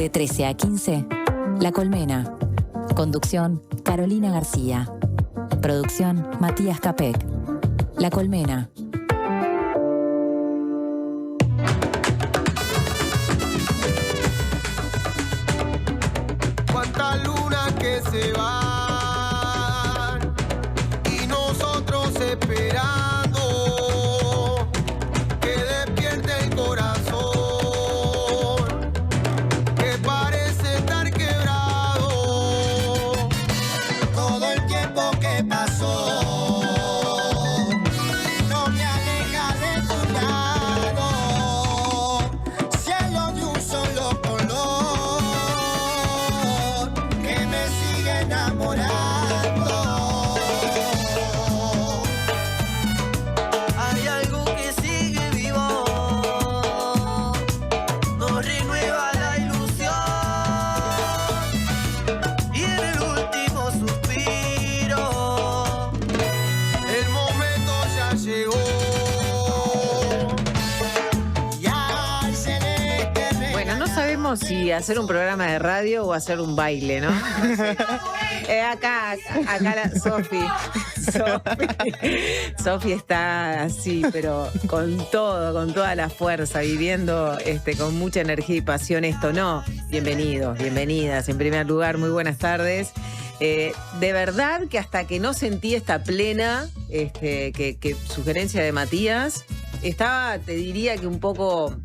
De 13 a 15, La Colmena. Conducción, Carolina García. Producción, Matías Capek. La Colmena. Cuánta luna que se va y nosotros esperando que despierte el corazón que parece estar quebrado. Todo el tiempo que pasó no me aleja de tu lado, cielo de un solo color que me sigue enamorando. Hay algo que sigue vivo, nos renueva la ilusión y en el último suspiro el momento ya llegó. Ya el celeste Bueno, no sabemos si hacer un programa de radio o hacer un baile, ¿no? Acá la Sofi. Sofi está así, pero con todo, con toda la fuerza, viviendo con mucha energía y pasión esto. No, bienvenidos, bienvenidas. En primer lugar, muy buenas tardes. De verdad que hasta que no sentí esta plena que sugerencia de Matías, estaba, te diría que un poco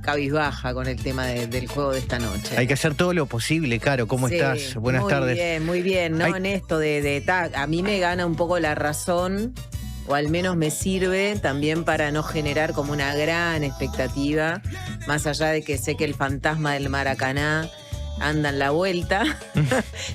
cabizbaja con el tema del juego de esta noche. Hay que hacer todo lo posible, Caro. ¿Cómo Sí, estás? Buenas tardes. Muy bien, ¿no? Ay. En esto a mí me gana un poco la razón, o al menos me sirve también para no generar como una gran expectativa, más allá de que sé que el fantasma del Maracaná anda en la vuelta.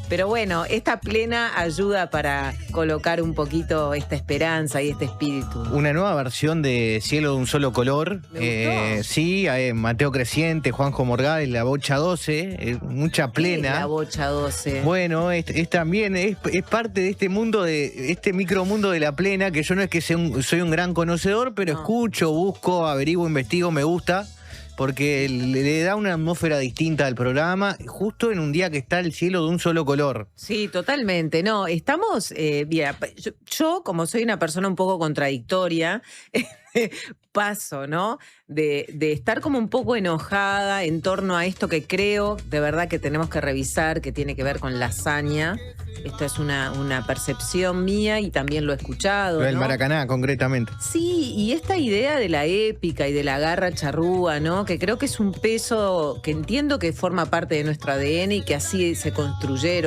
Pero bueno, esta plena ayuda para colocar un poquito esta esperanza y este espíritu. Una nueva versión de Cielo de un solo color. Me gustó. Sí, Mateo Creciente, Juanjo Morgades, La Bocha 12, mucha plena. La Bocha 12. Bueno, es también es parte de este mundo, de este micromundo de la plena, que yo no es que soy un gran conocedor, pero No. escucho, busco, averiguo, investigo, me gusta, porque le da una atmósfera distinta al programa, justo en un día que está el cielo de un solo color. Sí, totalmente. No, estamos, mira, yo como soy una persona un poco contradictoria, paso, ¿no? De estar como un poco enojada en torno a esto que creo de verdad que tenemos que revisar, que tiene que ver con la hazaña. Esto es una percepción mía y también lo he escuchado, Lo del ¿no? Maracaná, concretamente. Sí, y esta idea de la épica y de la garra charrúa, ¿no? Que creo que es un peso que entiendo que forma parte de nuestro ADN y que así se construyó,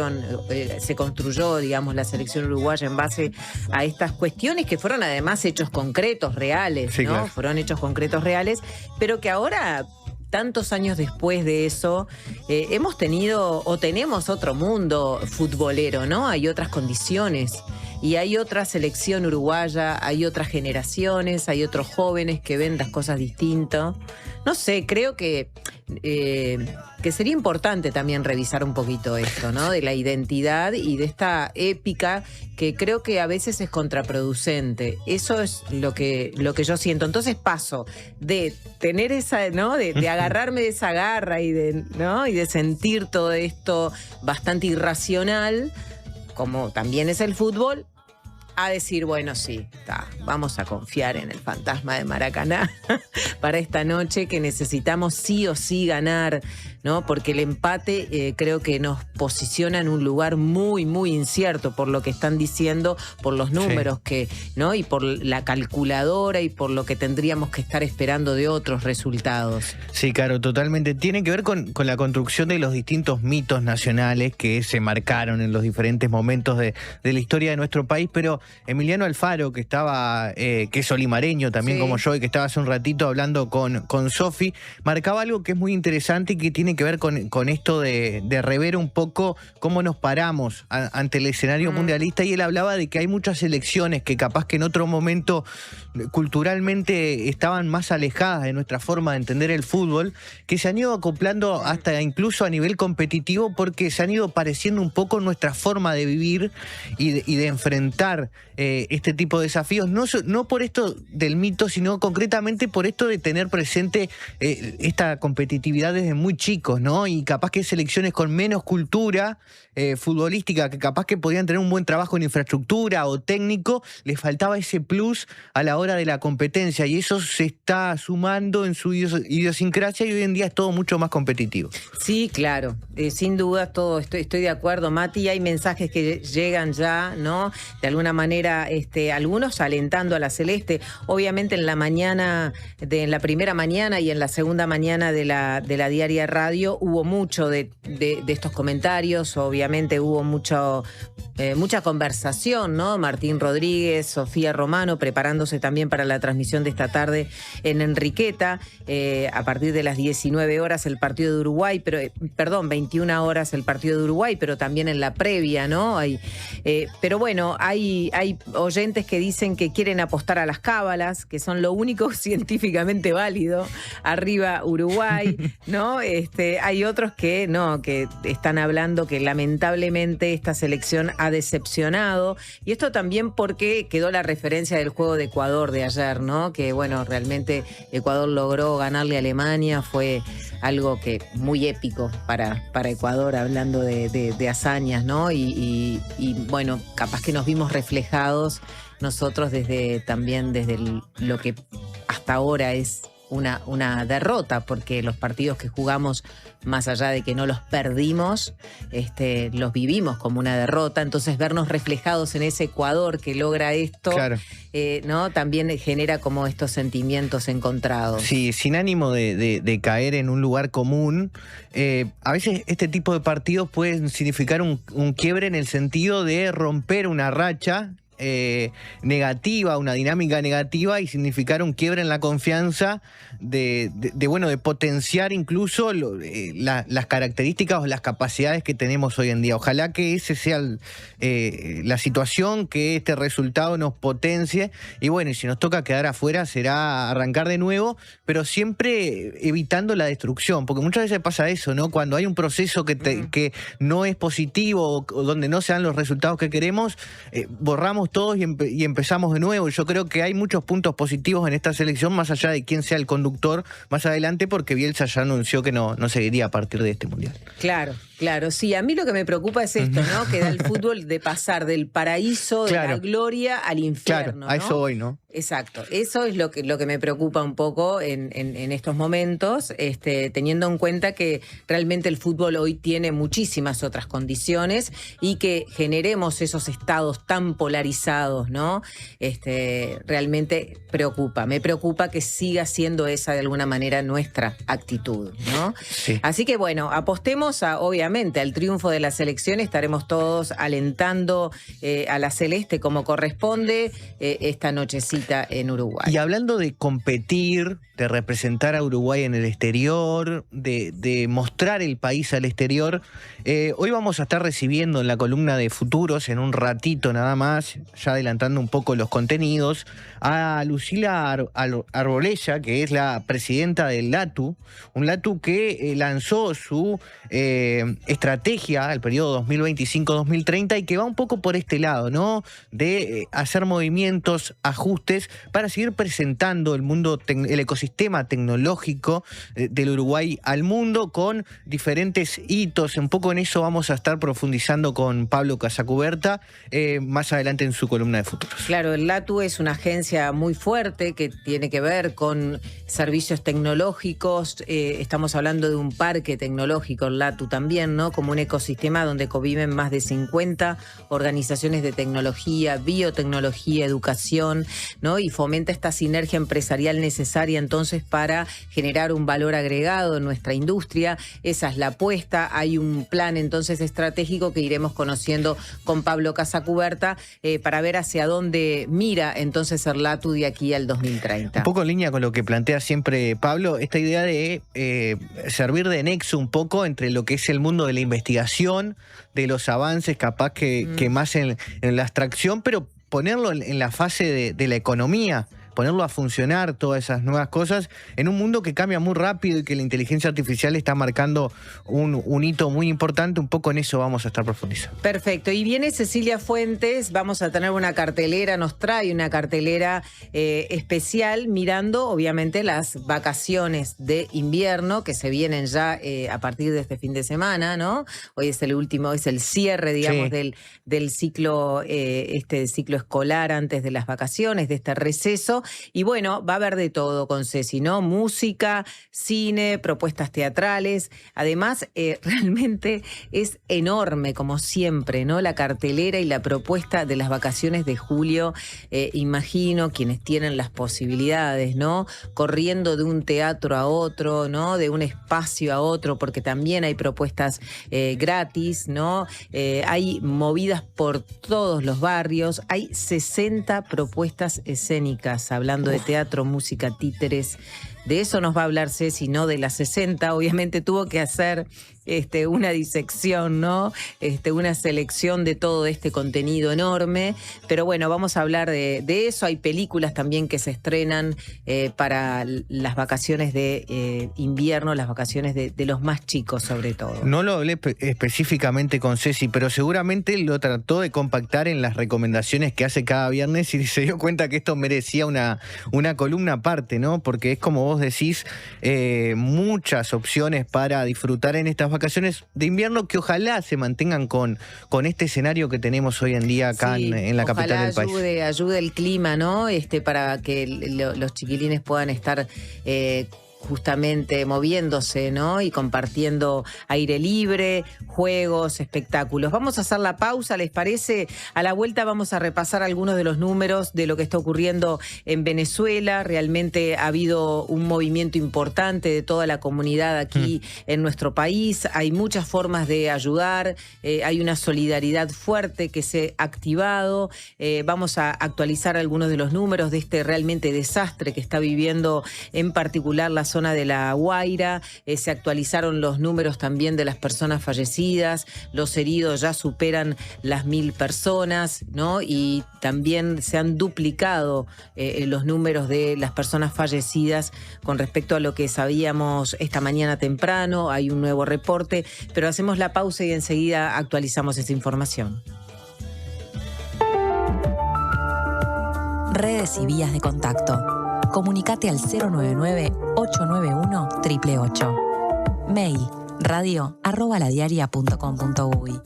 digamos, la selección uruguaya en base a estas cuestiones que fueron además hechos concretos, reales, Sí, ¿no? claro. Fueron hechos concretos, reales, pero que ahora, tantos años después de eso, hemos tenido o tenemos otro mundo futbolero, ¿no? Hay otras condiciones y hay otra selección uruguaya, hay otras generaciones, hay otros jóvenes que ven las cosas distinto. No sé, creo que sería importante también revisar un poquito esto, ¿no? De la identidad y de esta épica que creo que a veces es contraproducente. Eso es lo que yo siento. Entonces paso de tener esa, ¿no? De agarrarme de esa garra y de sentir todo esto bastante irracional, como también es el fútbol, a decir, bueno, sí, vamos a confiar en el fantasma de Maracaná para esta noche, que necesitamos sí o sí ganar, ¿no? Porque el empate creo que nos posiciona en un lugar muy, muy incierto por lo que están diciendo, por los números ¿no? Y por la calculadora y por lo que tendríamos que estar esperando de otros resultados. Sí, Caro, totalmente. Tiene que ver con la construcción de los distintos mitos nacionales que se marcaron en los diferentes momentos de la historia de nuestro país, pero Emiliano Alfaro, que estaba, que es olimareño también, Sí, como yo, y que estaba hace un ratito hablando con Sofi, marcaba algo que es muy interesante y que tiene que ver con esto de rever un poco cómo nos paramos ante el escenario mundialista, y él hablaba de que hay muchas selecciones que capaz que en otro momento culturalmente estaban más alejadas de nuestra forma de entender el fútbol, que se han ido acoplando hasta incluso a nivel competitivo, porque se han ido pareciendo un poco nuestra forma de vivir y de enfrentar este tipo de desafíos, no no por esto del mito, sino concretamente por esto de tener presente esta competitividad desde muy chicos, ¿no? Y capaz que selecciones con menos cultura futbolística, que capaz que podían tener un buen trabajo en infraestructura o técnico, les faltaba ese plus a la hora de la competencia, y eso se está sumando en su idiosincrasia, y hoy en día es todo mucho más competitivo. Sí, claro, sin duda todo, estoy de acuerdo, Mati. Hay mensajes que llegan ya, ¿no? De alguna manera, algunos alentando a la Celeste. Obviamente en la mañana, en la primera mañana y en la segunda mañana de la Diaria Radio hubo mucho de estos comentarios. Obviamente hubo mucha conversación, ¿no? Martín Rodríguez, Sofía Romano, preparándose también para la transmisión de esta tarde en Enriqueta. A partir de las 19 horas el partido de Uruguay, 21 horas el partido de Uruguay, pero también en la previa, ¿no? Pero bueno, hay oyentes que dicen que quieren apostar a las cábalas, que son lo único científicamente válido. Arriba Uruguay, ¿no? Hay otros que no, que están hablando que lamentablemente esta selección ha decepcionado. Y esto también porque quedó la referencia del juego de Ecuador de ayer, ¿no? Que bueno, realmente Ecuador logró ganarle a Alemania, fue algo que muy épico para Ecuador, hablando de hazañas, ¿no? Y bueno, capaz que nos vimos reflejados nosotros desde lo que hasta ahora es una derrota, porque los partidos que jugamos, más allá de que no los perdimos, los vivimos como una derrota. Entonces vernos reflejados en ese Ecuador que logra esto, Claro. ¿no? También genera como estos sentimientos encontrados. Sí, sin ánimo de caer en un lugar común, a veces este tipo de partidos pueden significar un quiebre en el sentido de romper una racha negativa, una dinámica negativa, y significar un quiebre en la confianza de potenciar incluso las características o las capacidades que tenemos hoy en día. Ojalá que ese sea la situación, que este resultado nos potencie, y bueno, y si nos toca quedar afuera será arrancar de nuevo, pero siempre evitando la destrucción, porque muchas veces pasa eso, ¿no? Cuando hay un proceso que no es positivo, o donde no se dan los resultados que queremos, borramos todos y empezamos de nuevo. Yo creo que hay muchos puntos positivos en esta selección, más allá de quién sea el conductor más adelante, porque Bielsa ya anunció que no seguiría a partir de este mundial. Claro, sí. A mí lo que me preocupa es esto, ¿no? Que da el fútbol de pasar del paraíso, de la gloria, al infierno. Claro, a ¿no? eso voy, ¿no? Exacto, eso es lo que me preocupa un poco en estos momentos, teniendo en cuenta que realmente el fútbol hoy tiene muchísimas otras condiciones, y que generemos esos estados tan polarizados, ¿no? Realmente me preocupa que siga siendo esa de alguna manera nuestra actitud, ¿no? Sí. Así que bueno, apostemos obviamente al triunfo de la selección. Estaremos todos alentando a la Celeste como corresponde esta nochecita en Uruguay. Y hablando de competir, de representar a Uruguay en el exterior, de mostrar el país al exterior, hoy vamos a estar recibiendo en la columna de Futuros, en un ratito nada más, ya adelantando un poco los contenidos, a Lucila Arbolella, que es la presidenta del LATU, un LATU que lanzó su estrategia al periodo 2025-2030, y que va un poco por este lado, ¿no? De hacer movimientos, ajustes, para seguir presentando el ecosistema tecnológico del Uruguay al mundo, con diferentes hitos. Un poco en eso vamos a estar profundizando con Pablo Casacuberta más adelante en su columna de Futuros. Claro, el LATU es una agencia muy fuerte que tiene que ver con servicios tecnológicos. Estamos hablando de un parque tecnológico, el LATU también, ¿no? Como un ecosistema donde conviven más de 50 organizaciones de tecnología, biotecnología, educación, ¿no? Y fomenta esta sinergia empresarial necesaria entonces para generar un valor agregado en nuestra industria. Esa es la apuesta. Hay un plan entonces estratégico que iremos conociendo con Pablo Casacuberta para ver hacia dónde mira entonces el LATU de aquí al 2030. Un poco en línea con lo que plantea siempre Pablo, esta idea de servir de nexo un poco entre lo que es el mundo de la investigación, de los avances, capaz que más en la abstracción, pero ponerlo en la fase de la economía, ponerlo a funcionar, todas esas nuevas cosas, en un mundo que cambia muy rápido y que la inteligencia artificial está marcando un hito muy importante. Un poco en eso vamos a estar profundizando. Perfecto. Y viene Cecilia Fuentes, vamos a tener una cartelera, nos trae una cartelera especial mirando obviamente las vacaciones de invierno que se vienen ya a partir de este fin de semana, ¿no? Hoy es el último, es el cierre, digamos, del ciclo, ciclo escolar antes de las vacaciones, de este receso. Y bueno, va a haber de todo con Ceci, ¿no? Música, cine, propuestas teatrales. Además, realmente es enorme, como siempre, ¿no? La cartelera y la propuesta de las vacaciones de julio. Imagino quienes tienen las posibilidades, ¿no? Corriendo de un teatro a otro, ¿no? De un espacio a otro, porque también hay propuestas gratis, ¿no? Hay movidas por todos los barrios. Hay 60 propuestas escénicas, hablando de teatro, música, títeres. De eso nos va a hablar Ceci, no de las 60. Obviamente tuvo que hacer una disección, ¿no? Una selección de todo este contenido enorme. Pero bueno, vamos a hablar de eso. Hay películas también que se estrenan para las vacaciones de invierno, las vacaciones de los más chicos sobre todo. No lo hablé específicamente con Ceci, pero seguramente lo trató de compactar en las recomendaciones que hace cada viernes y se dio cuenta que esto merecía una columna aparte, ¿no? Porque es como vos decís, muchas opciones para disfrutar en estas vacaciones de invierno que ojalá se mantengan con este escenario que tenemos hoy en día acá en la capital del país. Ayude el clima, ¿no? Para que los chiquilines puedan estar justamente moviéndose, ¿no? Y compartiendo aire libre, juegos, espectáculos. Vamos a hacer la pausa, ¿les parece? A la vuelta vamos a repasar algunos de los números de lo que está ocurriendo en Venezuela. Realmente ha habido un movimiento importante de toda la comunidad aquí en nuestro país. Hay muchas formas de ayudar. Hay una solidaridad fuerte que se ha activado. Vamos a actualizar algunos de los números de este realmente desastre que está viviendo en particular la zona de La Guaira. Se actualizaron los números también de las personas fallecidas. Los heridos ya superan las 1000 personas, ¿no? Y también se han duplicado los números de las personas fallecidas con respecto a lo que sabíamos esta mañana temprano. Hay un nuevo reporte, pero hacemos la pausa y enseguida actualizamos esa información. Redes y vías de contacto. Comunicate al 099-891-888. Mail radio@ladiaria.com.uy.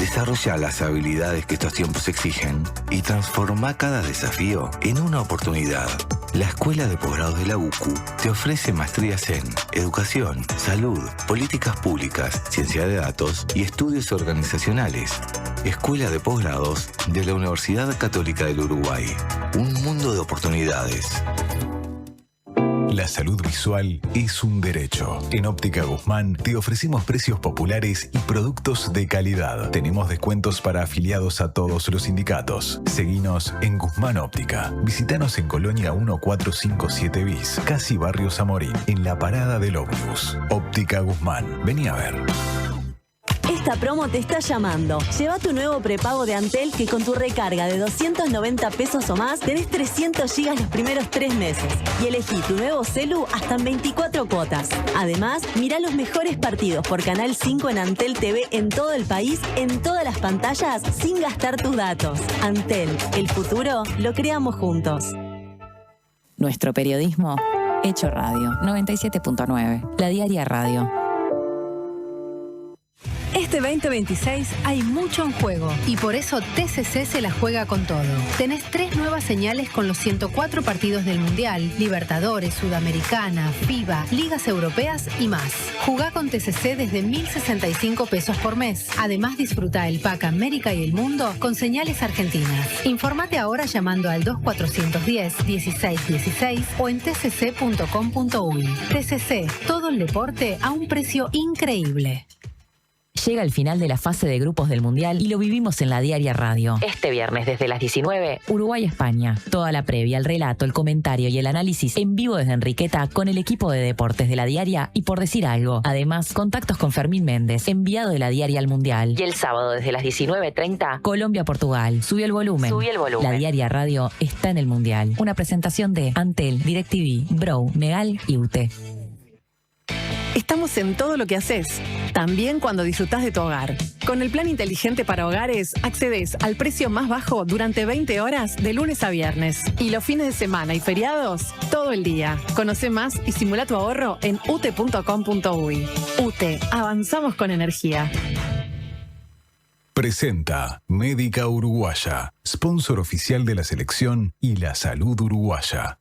Desarrolla las habilidades que estos tiempos exigen y transforma cada desafío en una oportunidad. La Escuela de Posgrados de la UCU te ofrece maestrías en Educación, Salud, Políticas Públicas, Ciencia de Datos y Estudios Organizacionales. Escuela de Posgrados de la Universidad Católica del Uruguay. Un mundo de oportunidades. La salud visual es un derecho. En Óptica Guzmán te ofrecemos precios populares y productos de calidad. Tenemos descuentos para afiliados a todos los sindicatos. Seguinos en Guzmán Óptica. Visítanos en Colonia 1457 bis, casi Barrio Zamorín, en la parada del ómnibus. Óptica Guzmán. Vení a ver. Esta promo te está llamando. Lleva tu nuevo prepago de Antel que con tu recarga de 290 pesos o más tenés 300 gigas los primeros 3 meses. Y elegí tu nuevo celu hasta en 24 cuotas. Además, mirá los mejores partidos por Canal 5 en Antel TV en todo el país, en todas las pantallas, sin gastar tus datos. Antel, el futuro lo creamos juntos. Nuestro periodismo hecho radio. 97.9. La Diaria Radio. Este 2026 hay mucho en juego y por eso TCC se la juega con todo. Tenés 3 nuevas señales con los 104 partidos del Mundial, Libertadores, Sudamericana, FIBA, Ligas Europeas y más. Jugá con TCC desde 1.065 pesos por mes. Además, disfruta el pack América y el Mundo con señales argentinas. Informate ahora llamando al 2410-1616 o en tcc.com.uy. TCC, todo el deporte a un precio increíble. Llega el final de la fase de grupos del Mundial y lo vivimos en la Diaria Radio. Este viernes desde las 19, Uruguay-España. Toda la previa, el relato, el comentario y el análisis en vivo desde Enriqueta con el equipo de deportes de la Diaria y Por Decir Algo. Además, contactos con Fermín Méndez, enviado de la Diaria al Mundial. Y el sábado desde las 19:30, Colombia-Portugal. Subí el volumen. La Diaria Radio está en el Mundial. Una presentación de Antel, DirecTV, Bro, Megal y UTE. Estamos en todo lo que haces, también cuando disfrutás de tu hogar. Con el plan inteligente para hogares, accedes al precio más bajo durante 20 horas de lunes a viernes. Y los fines de semana y feriados, todo el día. Conoce más y simula tu ahorro en ute.com.uy. UTE, avanzamos con energía. Presenta Médica Uruguaya, sponsor oficial de la selección y la salud uruguaya.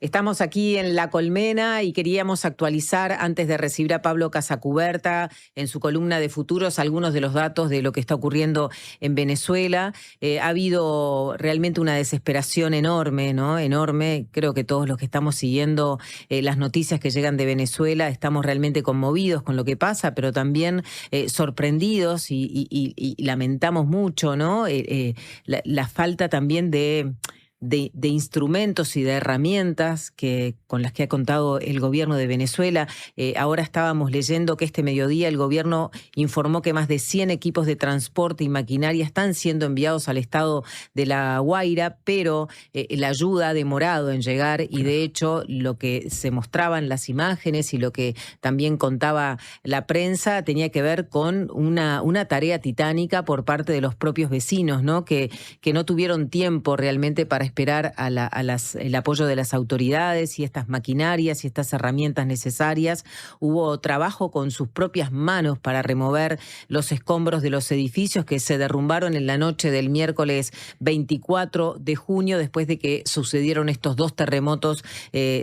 Estamos aquí en La Colmena y queríamos actualizar, antes de recibir a Pablo Casacuberta en su columna de Futuros, algunos de los datos de lo que está ocurriendo en Venezuela. Ha habido realmente una desesperación enorme, ¿no? Enorme. Creo que todos los que estamos siguiendo las noticias que llegan de Venezuela estamos realmente conmovidos con lo que pasa, pero también sorprendidos y lamentamos mucho, ¿no? La falta también de instrumentos y de herramientas con las que ha contado el gobierno de Venezuela. Ahora estábamos leyendo que este mediodía el gobierno informó que más de 100 equipos de transporte y maquinaria están siendo enviados al estado de La Guaira, pero la ayuda ha demorado en llegar y de hecho lo que se mostraba en las imágenes y lo que también contaba la prensa tenía que ver con una tarea titánica por parte de los propios vecinos, ¿no? Que no tuvieron tiempo realmente para esperar el apoyo de las autoridades y estas maquinarias y estas herramientas necesarias. Hubo trabajo con sus propias manos para remover los escombros de los edificios que se derrumbaron en la noche del miércoles 24 de junio, después de que sucedieron estos dos terremotos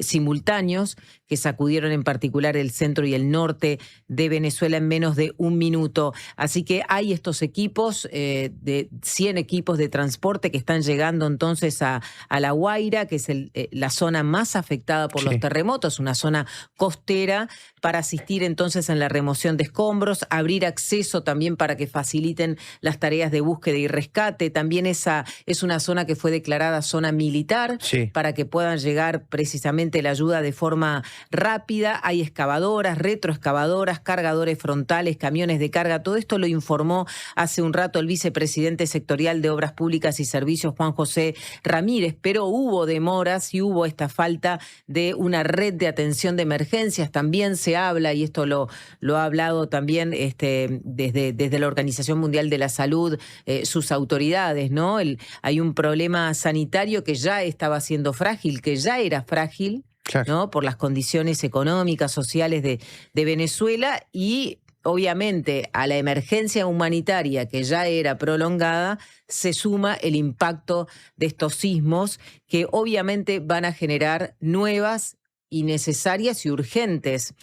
simultáneos que sacudieron en particular el centro y el norte de Venezuela en menos de un minuto. Así que hay estos equipos, de 100 equipos de transporte que están llegando entonces a La Guaira, que es la zona más afectada por los terremotos, una zona costera, para asistir entonces en la remoción de escombros, abrir acceso también para que faciliten las tareas de búsqueda y rescate. También esa es una zona que fue declarada zona militar para que puedan llegar precisamente la ayuda de forma rápida. Hay excavadoras, retroexcavadoras, cargadores frontales, camiones de carga. Todo esto lo informó hace un rato el vicepresidente sectorial de Obras Públicas y Servicios, Juan José Ramírez, pero hubo demoras y hubo esta falta de una red de atención de emergencias. También se habla, y esto lo ha hablado también desde la Organización Mundial de la Salud, sus autoridades, ¿no? Hay un problema sanitario que ya estaba siendo frágil, que ya era frágil, ¿no? Por las condiciones económicas, sociales de Venezuela, y obviamente a la emergencia humanitaria que ya era prolongada se suma el impacto de estos sismos que obviamente van a generar nuevas y necesarias y urgentes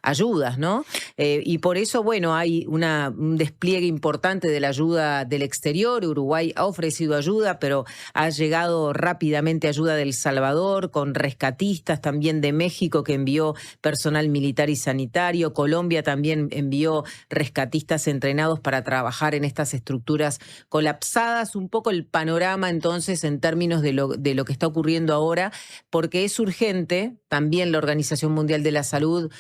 ayudas, ¿no? Y por eso, bueno, hay un despliegue importante de la ayuda del exterior. Uruguay ha ofrecido ayuda, pero ha llegado rápidamente ayuda de El Salvador, con rescatistas también de México, que envió personal militar y sanitario. Colombia también envió rescatistas entrenados para trabajar en estas estructuras colapsadas. Un poco el panorama, entonces, en términos de lo que está ocurriendo ahora, porque es urgente. También la Organización Mundial de la Salud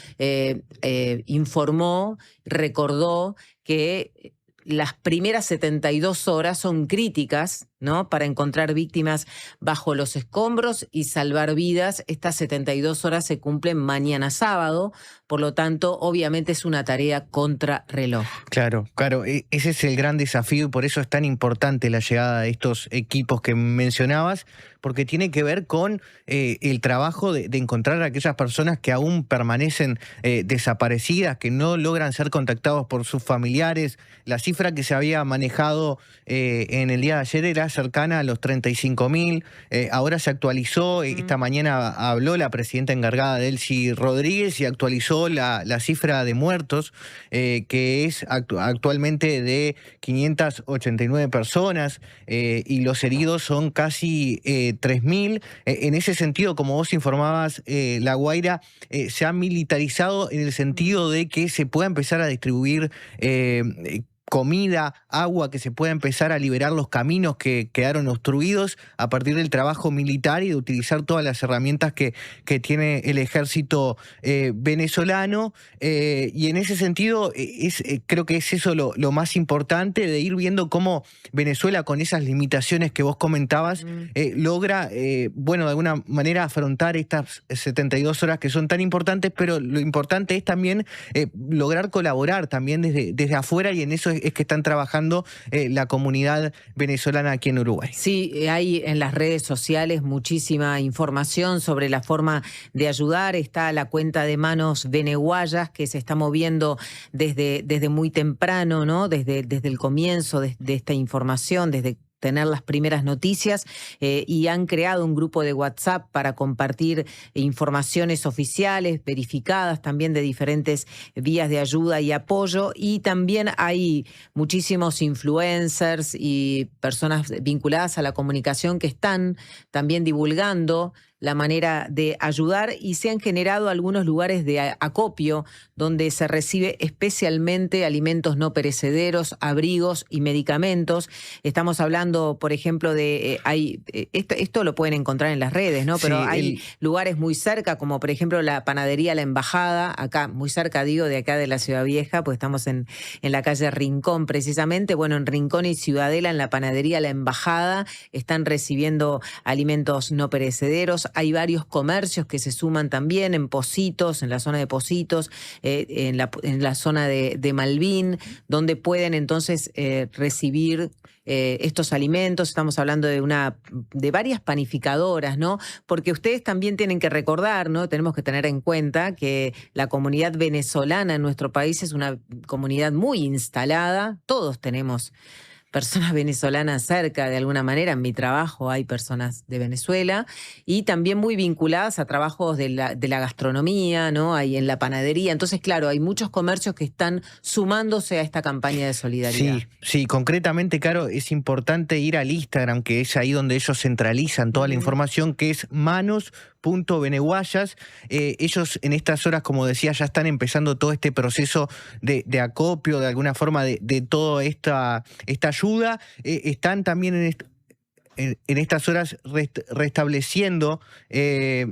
informó, recordó que las primeras 72 horas son críticas, ¿no? Para encontrar víctimas bajo los escombros y salvar vidas. Estas 72 horas se cumplen mañana sábado, por lo tanto, obviamente es una tarea contrarreloj. Claro, ese es el gran desafío y por eso es tan importante la llegada de estos equipos que mencionabas, porque tiene que ver con el trabajo de encontrar a aquellas personas que aún permanecen desaparecidas, que no logran ser contactados por sus familiares. La cifra que se había manejado en el día de ayer era cercana a los 35.000. Ahora se actualizó, esta mañana habló la presidenta encargada Delcy Rodríguez y actualizó la cifra de muertos, que es actualmente de 589 personas, y los heridos son casi 3.000. En ese sentido, como vos informabas, La Guaira se ha militarizado en el sentido de que se pueda empezar a distribuir comida, agua, que se pueda empezar a liberar los caminos que quedaron obstruidos a partir del trabajo militar y de utilizar todas las herramientas que tiene el ejército venezolano. Y en ese sentido, creo que es eso lo más importante, de ir viendo cómo Venezuela, con esas limitaciones que vos comentabas, logra, de alguna manera afrontar estas 72 horas que son tan importantes, pero lo importante es también lograr colaborar también desde afuera, y en eso es que están trabajando la comunidad venezolana aquí en Uruguay. Sí, hay en las redes sociales muchísima información sobre la forma de ayudar. Está la cuenta de Manos Veneguayas, que se está moviendo desde muy temprano, ¿no? Desde el comienzo de esta información, desde tener las primeras noticias, y han creado un grupo de WhatsApp para compartir informaciones oficiales, verificadas también, de diferentes vías de ayuda y apoyo. Y también hay muchísimos influencers y personas vinculadas a la comunicación que están también divulgando la manera de ayudar, y se han generado algunos lugares de acopio donde se recibe especialmente alimentos no perecederos, abrigos y medicamentos. Estamos hablando, por ejemplo, de esto lo pueden encontrar en las redes, ¿no? Pero sí, hay lugares muy cerca, como por ejemplo la panadería La Embajada, acá muy cerca, digo, de acá de la Ciudad Vieja, pues estamos en la calle Rincón precisamente. Bueno, en Rincón y Ciudadela, en la panadería La Embajada, están recibiendo alimentos no perecederos. Hay varios comercios que se suman también en Pocitos, en la zona de Pocitos, en la zona de Malvin, donde pueden entonces recibir estos alimentos. Estamos hablando de varias panificadoras, ¿no? Porque ustedes también tienen que recordar, ¿no? Tenemos que tener en cuenta que la comunidad venezolana en nuestro país es una comunidad muy instalada. Todos tenemos personas venezolanas cerca, de alguna manera. En mi trabajo hay personas de Venezuela, y también muy vinculadas a trabajos de la gastronomía, ¿no? Hay en la panadería. Entonces, claro, hay muchos comercios que están sumándose a esta campaña de solidaridad. Sí, concretamente, Caro, es importante ir al Instagram, que es ahí donde ellos centralizan toda la información, que es manos.veneguayas. Ellos en estas horas, como decía, ya están empezando todo este proceso de acopio, de alguna forma, de toda esta ayuda. Están también en estas horas restableciendo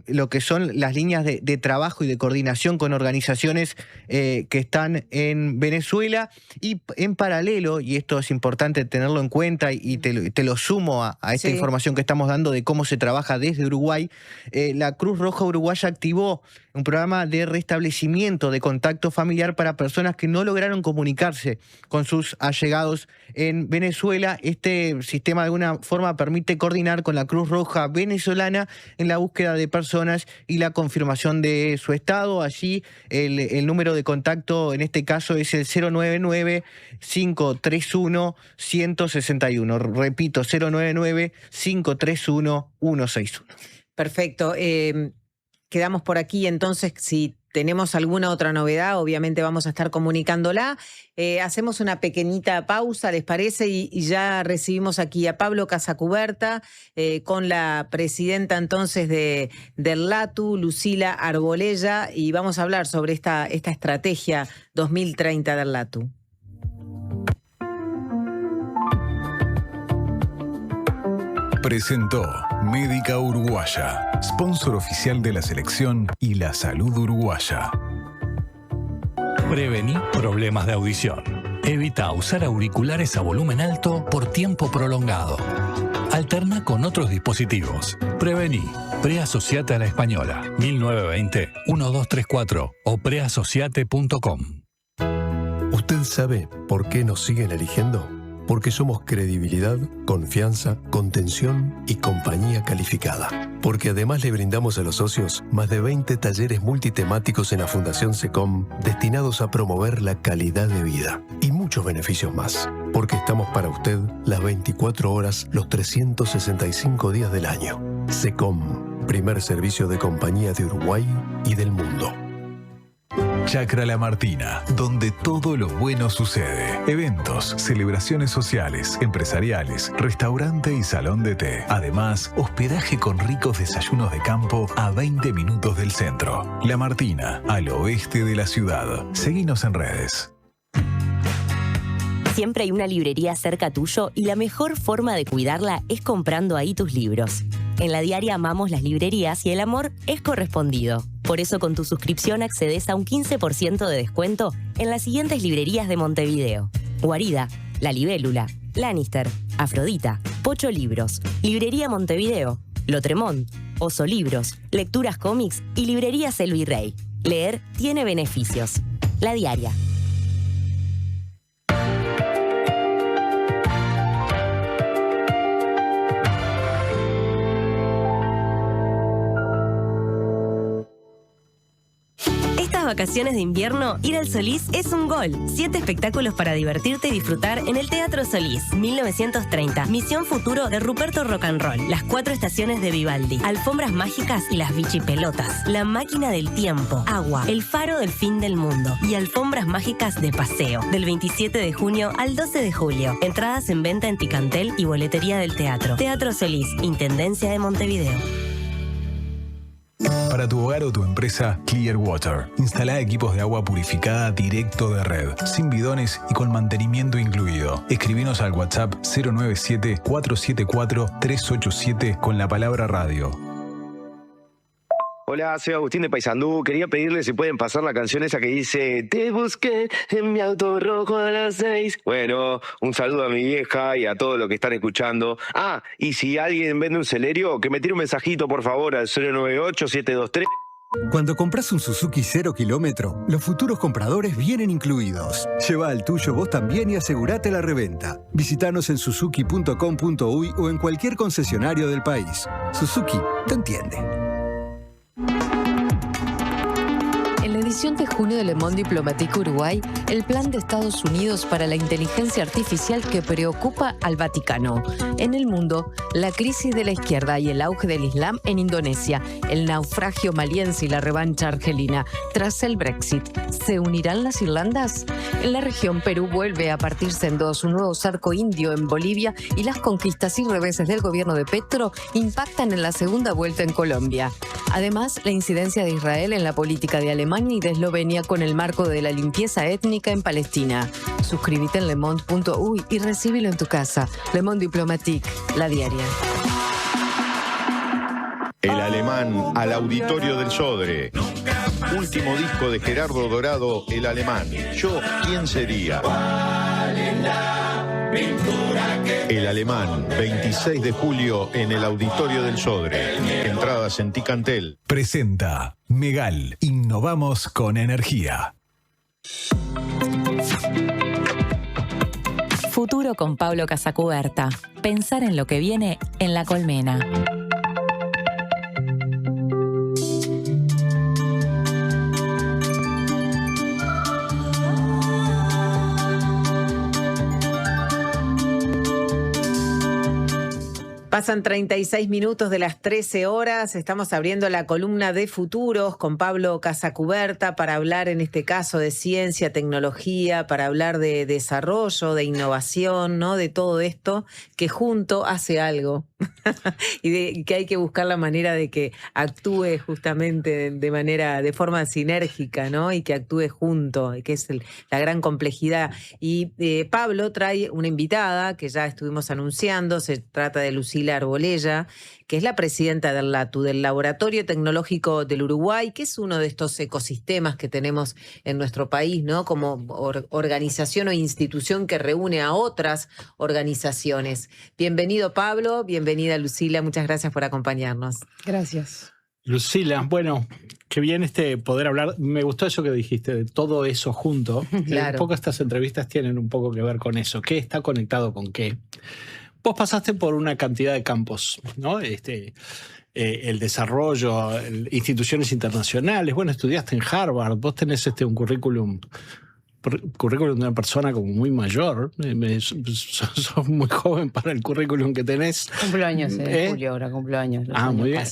lo que son las líneas de trabajo y de coordinación con organizaciones que están en Venezuela, y en paralelo, y esto es importante tenerlo en cuenta, y te lo sumo a esta información que estamos dando de cómo se trabaja desde Uruguay, la Cruz Roja Uruguaya activó un programa de restablecimiento de contacto familiar para personas que no lograron comunicarse con sus allegados en Venezuela. Este sistema de alguna forma permite coordinar con la Cruz Roja venezolana en la búsqueda de personas y la confirmación de su estado. Allí el número de contacto en este caso es el 099-531-161. Repito, 099-531-161. Perfecto. Quedamos por aquí, entonces, si tenemos alguna otra novedad, obviamente vamos a estar comunicándola. Hacemos una pequeñita pausa, ¿les parece? Y ya recibimos aquí a Pablo Casacuberta, con la presidenta entonces del LATU, Lucila Arbolella, y vamos a hablar sobre esta estrategia 2030 del LATU. Presentó Médica Uruguaya, sponsor oficial de la selección y la salud uruguaya. Prevení problemas de audición. Evita usar auriculares a volumen alto por tiempo prolongado. Alterna con otros dispositivos. Prevení. Preasociate a la Española. 1920-1234 o preasociate.com. ¿Usted sabe por qué nos siguen eligiendo? Porque somos credibilidad, confianza, contención y compañía calificada. Porque además le brindamos a los socios más de 20 talleres multitemáticos en la Fundación SECOM destinados a promover la calidad de vida y muchos beneficios más. porque estamos para usted las 24 horas, los 365 días del año. SECOM, primer servicio de compañía de Uruguay y del mundo. Chacra La Martina, donde todo lo bueno sucede. Eventos, celebraciones sociales, empresariales, restaurante y salón de té. Además, hospedaje con ricos desayunos de campo a 20 minutos del centro. La Martina, al oeste de la ciudad. Seguinos en redes. Siempre hay una librería cerca tuyo y la mejor forma de cuidarla es comprando ahí tus libros. En La Diaria amamos las librerías y el amor es correspondido. Por eso con tu suscripción accedes a un 15% de descuento en las siguientes librerías de Montevideo: Guarida, La Libélula, Lannister, Afrodita, Pocho Libros, Librería Montevideo, Lotremont, Oso Libros, Lecturas Cómics y Librerías El Virrey. Leer tiene beneficios. La Diaria. Vacaciones de invierno, ir al Solís es un gol. 7 espectáculos para divertirte y disfrutar en el Teatro Solís. 1930, Misión Futuro de Ruperto Rock and Roll. Las 4 estaciones de Vivaldi. Alfombras mágicas y las bichipelotas. La máquina del tiempo. Agua. El faro del fin del mundo. Y alfombras mágicas de paseo. Del 27 de junio al 12 de julio. Entradas en venta en Ticantel y boletería del teatro. Teatro Solís, Intendencia de Montevideo. Para tu hogar o tu empresa, Clear Water. Instala equipos de agua purificada directo de red, sin bidones y con mantenimiento incluido. Escribinos al WhatsApp 097-474-387 con la palabra radio. Hola, soy Agustín de Paysandú. Quería pedirle si pueden pasar la canción esa que dice: te busqué en mi auto rojo a las 6. Bueno, un saludo a mi vieja y a todos los que están escuchando. Ah, y si alguien vende un Celerio, que me tire un mensajito por favor al 098-723. Cuando compras un Suzuki 0 kilómetro, los futuros compradores vienen incluidos. Lleva el tuyo vos también y asegurate la reventa. Visítanos en suzuki.com.uy o en cualquier concesionario del país. Suzuki te entiende. En la edición de junio de Le Monde Diplomatique Uruguay, el plan de Estados Unidos para la inteligencia artificial que preocupa al Vaticano. En el mundo, la crisis de la izquierda y el auge del Islam en Indonesia, el naufragio maliense y la revancha argelina. Tras el Brexit, ¿se unirán las Irlandas? En la región, Perú vuelve a partirse en dos, un nuevo cerco indio en Bolivia y las conquistas y reveses del gobierno de Petro impactan en la segunda vuelta en Colombia. Además, la incidencia de Israel en la política de Alemania y de Eslovenia con el marco de la limpieza étnica en Palestina. Suscríbete en lemond.uy y recíbelo en tu casa. Le Monde Diplomatique, La Diaria. El Alemán al auditorio del Sodre. Último disco de Gerardo Dorado, El Alemán. Yo, ¿quién sería? El Alemán, 26 de julio en el auditorio del Sodre. Entradas en Ticantel. Presenta Megal. Innovamos con energía. Futuro con Pablo Casacuberta. Pensar en lo que viene en La Colmena. Pasan 36 minutos de las 13 horas, estamos abriendo la columna de futuros con Pablo Casacuberta para hablar en este caso de ciencia, tecnología, para hablar de desarrollo, de innovación, ¿no? De todo esto que junto hace algo y que hay que buscar la manera de que actúe justamente de forma sinérgica, ¿no? Y que actúe junto, que es la gran complejidad. Y Pablo trae una invitada que ya estuvimos anunciando, se trata de Lucila Arbolella, que es la presidenta del LATU, del Laboratorio Tecnológico del Uruguay, que es uno de estos ecosistemas que tenemos en nuestro país, ¿no? Como organización o institución que reúne a otras organizaciones. Bienvenido, Pablo, bienvenida, Lucila, muchas gracias por acompañarnos. Gracias. Lucila, bueno, qué bien poder hablar. Me gustó eso que dijiste, de todo eso junto. Claro. Un poco estas entrevistas tienen un poco que ver con eso. ¿Qué está conectado con qué? Vos pasaste por una cantidad de campos, ¿no? El desarrollo, instituciones internacionales. Bueno, estudiaste en Harvard. Vos tenés un currículum currículum de una persona como muy mayor. Sos muy joven para el currículum que tenés. Cumplo años, Julio, ahora cumplo años. Muy bien.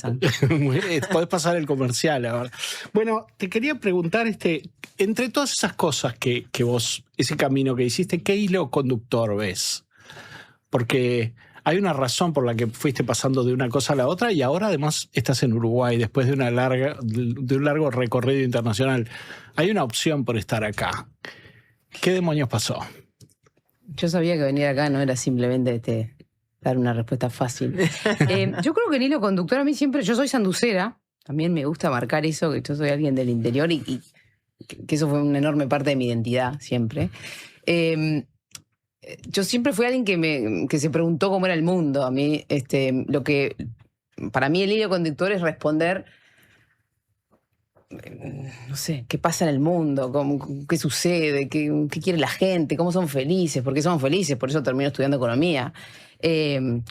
Podés pasar el comercial ahora. Bueno, te quería preguntar, entre todas esas cosas que vos, ese camino que hiciste, ¿qué hilo conductor ves? Porque hay una razón por la que fuiste pasando de una cosa a la otra y ahora además estás en Uruguay después de un largo recorrido internacional. Hay una opción por estar acá. ¿Qué demonios pasó? Yo sabía que venir acá no era simplemente dar una respuesta fácil. Yo creo que el hilo conductor a mí siempre... Yo soy sanducera, también me gusta marcar eso, que yo soy alguien del interior y que eso fue una enorme parte de mi identidad siempre. Yo siempre fui alguien que se preguntó cómo era el mundo. A mí, para mí el hilo conductor es responder, no sé, qué pasa en el mundo, qué sucede, qué quiere la gente, cómo son felices, por qué son felices, por eso termino estudiando economía,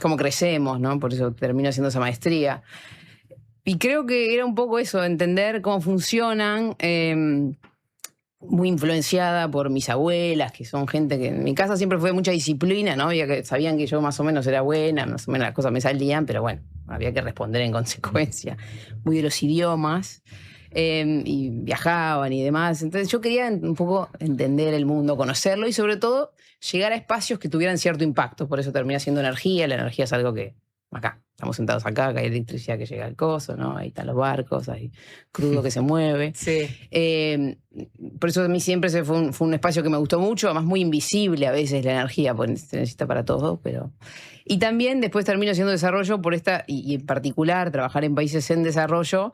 cómo crecemos, ¿no? Por eso termino haciendo esa maestría. Y creo que era un poco eso, entender cómo funcionan, muy influenciada por mis abuelas, que son gente que en mi casa siempre fue mucha disciplina, ¿no? Sabían que yo más o menos era buena, más o menos las cosas me salían, pero bueno, había que responder en consecuencia. Muy de los idiomas, y viajaban y demás. Entonces yo quería un poco entender el mundo, conocerlo y sobre todo llegar a espacios que tuvieran cierto impacto. Por eso terminé haciendo energía. La energía es algo que acá, estamos sentados acá hay electricidad que llega al coso, ¿no? Ahí están los barcos, hay crudo que se mueve. Sí. Por eso a mí siempre fue un espacio que me gustó mucho, además muy invisible a veces la energía, pues se necesita para todo, pero... Y también después termino haciendo desarrollo por y en particular trabajar en países en desarrollo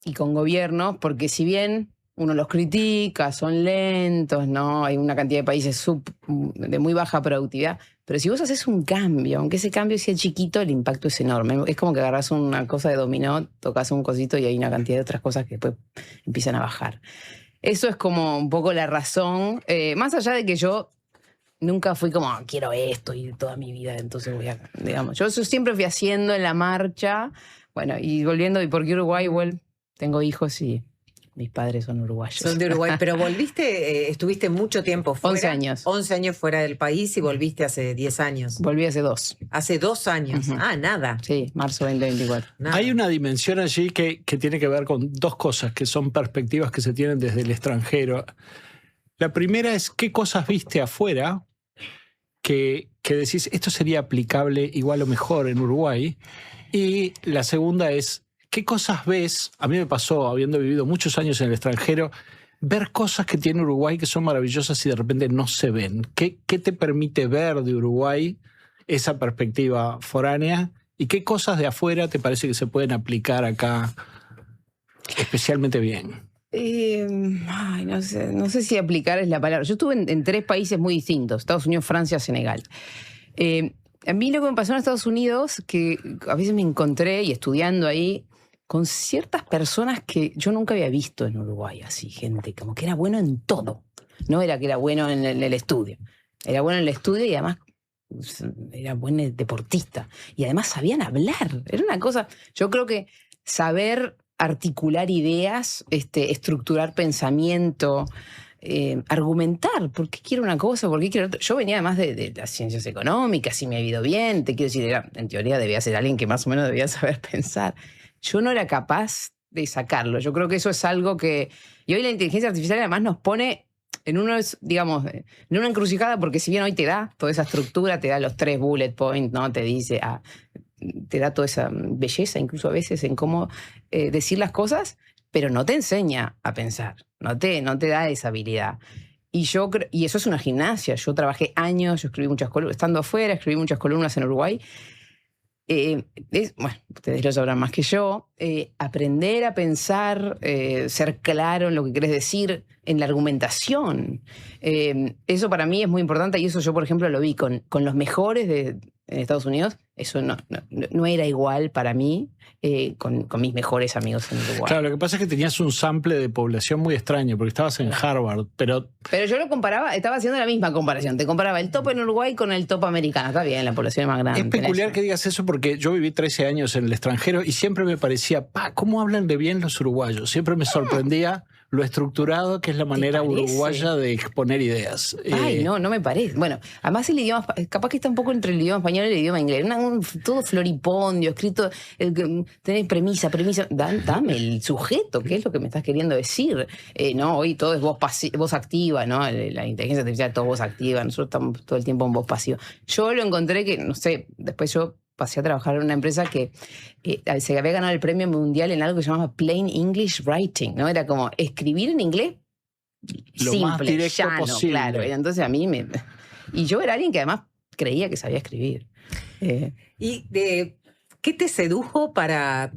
y con gobiernos, porque si bien uno los critica, son lentos, ¿no? Hay una cantidad de países de muy baja productividad, pero si vos haces un cambio, aunque ese cambio sea chiquito, el impacto es enorme. Es como que agarrás una cosa de dominó, tocas un cosito y hay una cantidad de otras cosas que después empiezan a bajar. Eso es como un poco la razón, más allá de que yo nunca fui como, quiero esto y toda mi vida, entonces voy a, digamos, yo siempre fui haciendo en la marcha, bueno, y volviendo, ¿y por qué Uruguay? Igual tengo hijos y mis padres son uruguayos. Son de Uruguay, pero volviste, estuviste mucho tiempo fuera. 11 años. 11 años fuera del país y volviste hace 10 años. Volví hace 2. Hace 2 años. Nada. Sí, marzo 2024. Nada. Hay una dimensión allí que tiene que ver con dos cosas, que son perspectivas que se tienen desde el extranjero. La primera es qué cosas viste afuera que decís, esto sería aplicable igual o mejor en Uruguay. Y la segunda es, ¿qué cosas ves? A mí me pasó, habiendo vivido muchos años en el extranjero, ver cosas que tiene Uruguay que son maravillosas y de repente no se ven. ¿Qué te permite ver de Uruguay esa perspectiva foránea? ¿Y qué cosas de afuera te parece que se pueden aplicar acá especialmente bien? No sé si aplicar es la palabra. Yo estuve en 3 países muy distintos, Estados Unidos, Francia, Senegal. A mí lo que me pasó en Estados Unidos, que a veces me encontré, y estudiando ahí, con ciertas personas que yo nunca había visto en Uruguay, así, gente como que era bueno en todo. No era que era bueno en el estudio. Era bueno en el estudio y además era buen deportista. Y además sabían hablar. Era una cosa, yo creo que saber articular ideas, estructurar pensamiento, argumentar, ¿por qué quiero una cosa? ¿Por qué quiero otra? Yo venía además de las ciencias económicas y me ha ido bien, te quiero decir, en teoría debía ser alguien que más o menos debía saber pensar. Yo no era capaz de sacarlo. Yo creo que eso es algo que... Y hoy la inteligencia artificial además nos pone en una encrucijada, porque si bien hoy te da toda esa estructura, te da los 3 bullet points, ¿no? Te dice, te da toda esa belleza incluso a veces en cómo decir las cosas, pero no te enseña a pensar, no te da esa habilidad. Y eso es una gimnasia. Yo trabajé años, yo escribí muchas columnas, estando afuera, escribí muchas columnas en Uruguay. Bueno, ustedes lo sabrán más que yo. Aprender a pensar, ser claro en lo que querés decir, en la argumentación. Eso para mí es muy importante y eso yo, por ejemplo, lo vi con los mejores en Estados Unidos. Eso no era igual para mí con mis mejores amigos en Uruguay. Claro, lo que pasa es que tenías un sample de población muy extraño, porque estabas en Harvard, pero yo lo comparaba, estaba haciendo la misma comparación. Te comparaba el top en Uruguay con el top americano. Está bien, la población es más grande. Es peculiar que digas eso porque yo viví 13 años en el extranjero y siempre me parecía, ¿cómo hablan de bien los uruguayos? Siempre me sorprendía lo estructurado que es la manera uruguaya de exponer ideas. Ay, no me parece. Bueno, además el idioma, capaz que está un poco entre el idioma español y el idioma inglés. Todo floripondio, escrito, tenés premisa. Dame el sujeto, ¿qué es lo que me estás queriendo decir? No, hoy todo es voz activa, ¿no? La inteligencia artificial es todo voz activa, nosotros estamos todo el tiempo en voz pasiva. Yo lo encontré que, no sé, después yo pasé a trabajar en una empresa que se había ganado el premio mundial en algo que se llamaba Plain English Writing, ¿no? Era como escribir en inglés lo simple, más directo llano, posible. claro. Entonces a mí y yo era alguien que además creía que sabía escribir. ¿Qué te sedujo para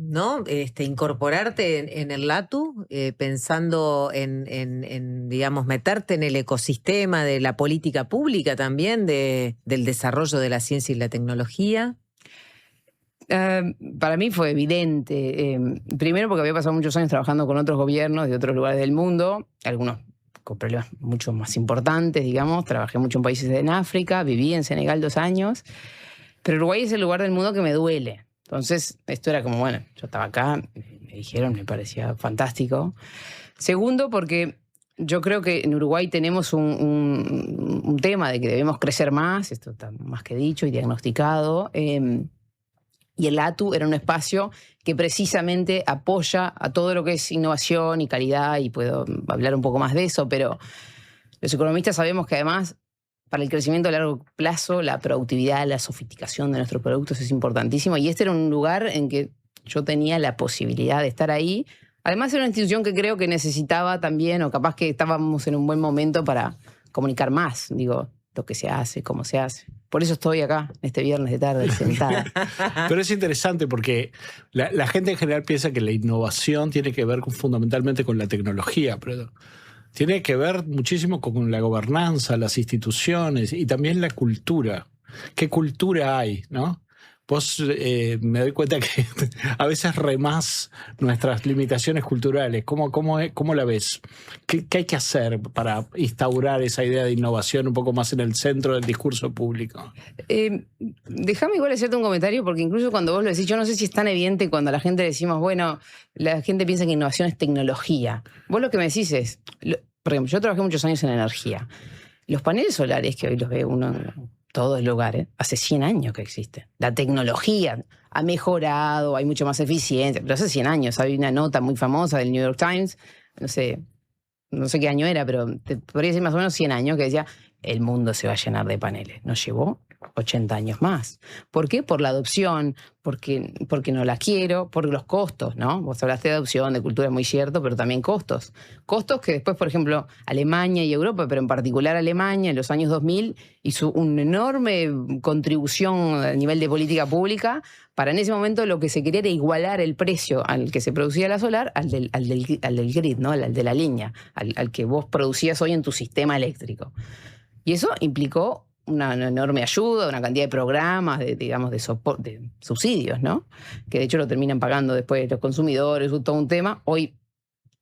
incorporarte en el LATU, pensando en, digamos, meterte en el ecosistema de la política pública también, del desarrollo de la ciencia y la tecnología? Para mí fue evidente. Primero porque había pasado muchos años trabajando con otros gobiernos de otros lugares del mundo, algunos con problemas mucho más importantes, digamos. Trabajé mucho en países en África, viví en Senegal 2 años, pero Uruguay es el lugar del mundo que me duele. Entonces, esto era como, bueno, yo estaba acá, me dijeron, me parecía fantástico. Segundo, porque yo creo que en Uruguay tenemos un tema de que debemos crecer más, esto está más que dicho y diagnosticado, y el LATU era un espacio que precisamente apoya a todo lo que es innovación y calidad, y puedo hablar un poco más de eso, pero los economistas sabemos que además para el crecimiento a largo plazo, la productividad, la sofisticación de nuestros productos es importantísimo, y este era un lugar en que yo tenía la posibilidad de estar ahí. Además era una institución que creo que necesitaba también, o capaz que estábamos en un buen momento para comunicar más, digo, lo que se hace, cómo se hace. Por eso estoy acá, este viernes de tarde, sentada. Pero es interesante porque la gente en general piensa que la innovación tiene que ver fundamentalmente con la tecnología, pero tiene que ver muchísimo con la gobernanza, las instituciones y también la cultura. ¿Qué cultura hay, no? Vos me doy cuenta que a veces remás nuestras limitaciones culturales. ¿Cómo la ves? ¿Qué hay que hacer para instaurar esa idea de innovación un poco más en el centro del discurso público? Déjame igual hacerte un comentario, porque incluso cuando vos lo decís, yo no sé si es tan evidente cuando a la gente le decimos, bueno, la gente piensa que innovación es tecnología. Vos lo que me decís es, por ejemplo, yo trabajé muchos años en energía. Los paneles solares, que hoy los ve uno en todos los lugares, hace 100 años que existen. La tecnología ha mejorado, hay mucho más eficiencia, pero hace 100 años hay una nota muy famosa del New York Times, no sé qué año era, pero te podría decir más o menos 100 años, que decía, el mundo se va a llenar de paneles. Nos llevó 80 años más. ¿Por qué? Por la adopción, porque no la quiero, por los costos, ¿no? Vos hablaste de adopción, de cultura, muy cierto, pero también costos. Costos que después, por ejemplo, Alemania y Europa, pero en particular Alemania, en los años 2000, hizo una enorme contribución a nivel de política pública para en ese momento lo que se quería era igualar el precio al que se producía la solar al del grid, ¿no? Al de la línea, al que vos producías hoy en tu sistema eléctrico. Y eso implicó una enorme ayuda, una cantidad de programas, de subsidios, ¿no? Que de hecho lo terminan pagando después los consumidores, todo un tema. Hoy,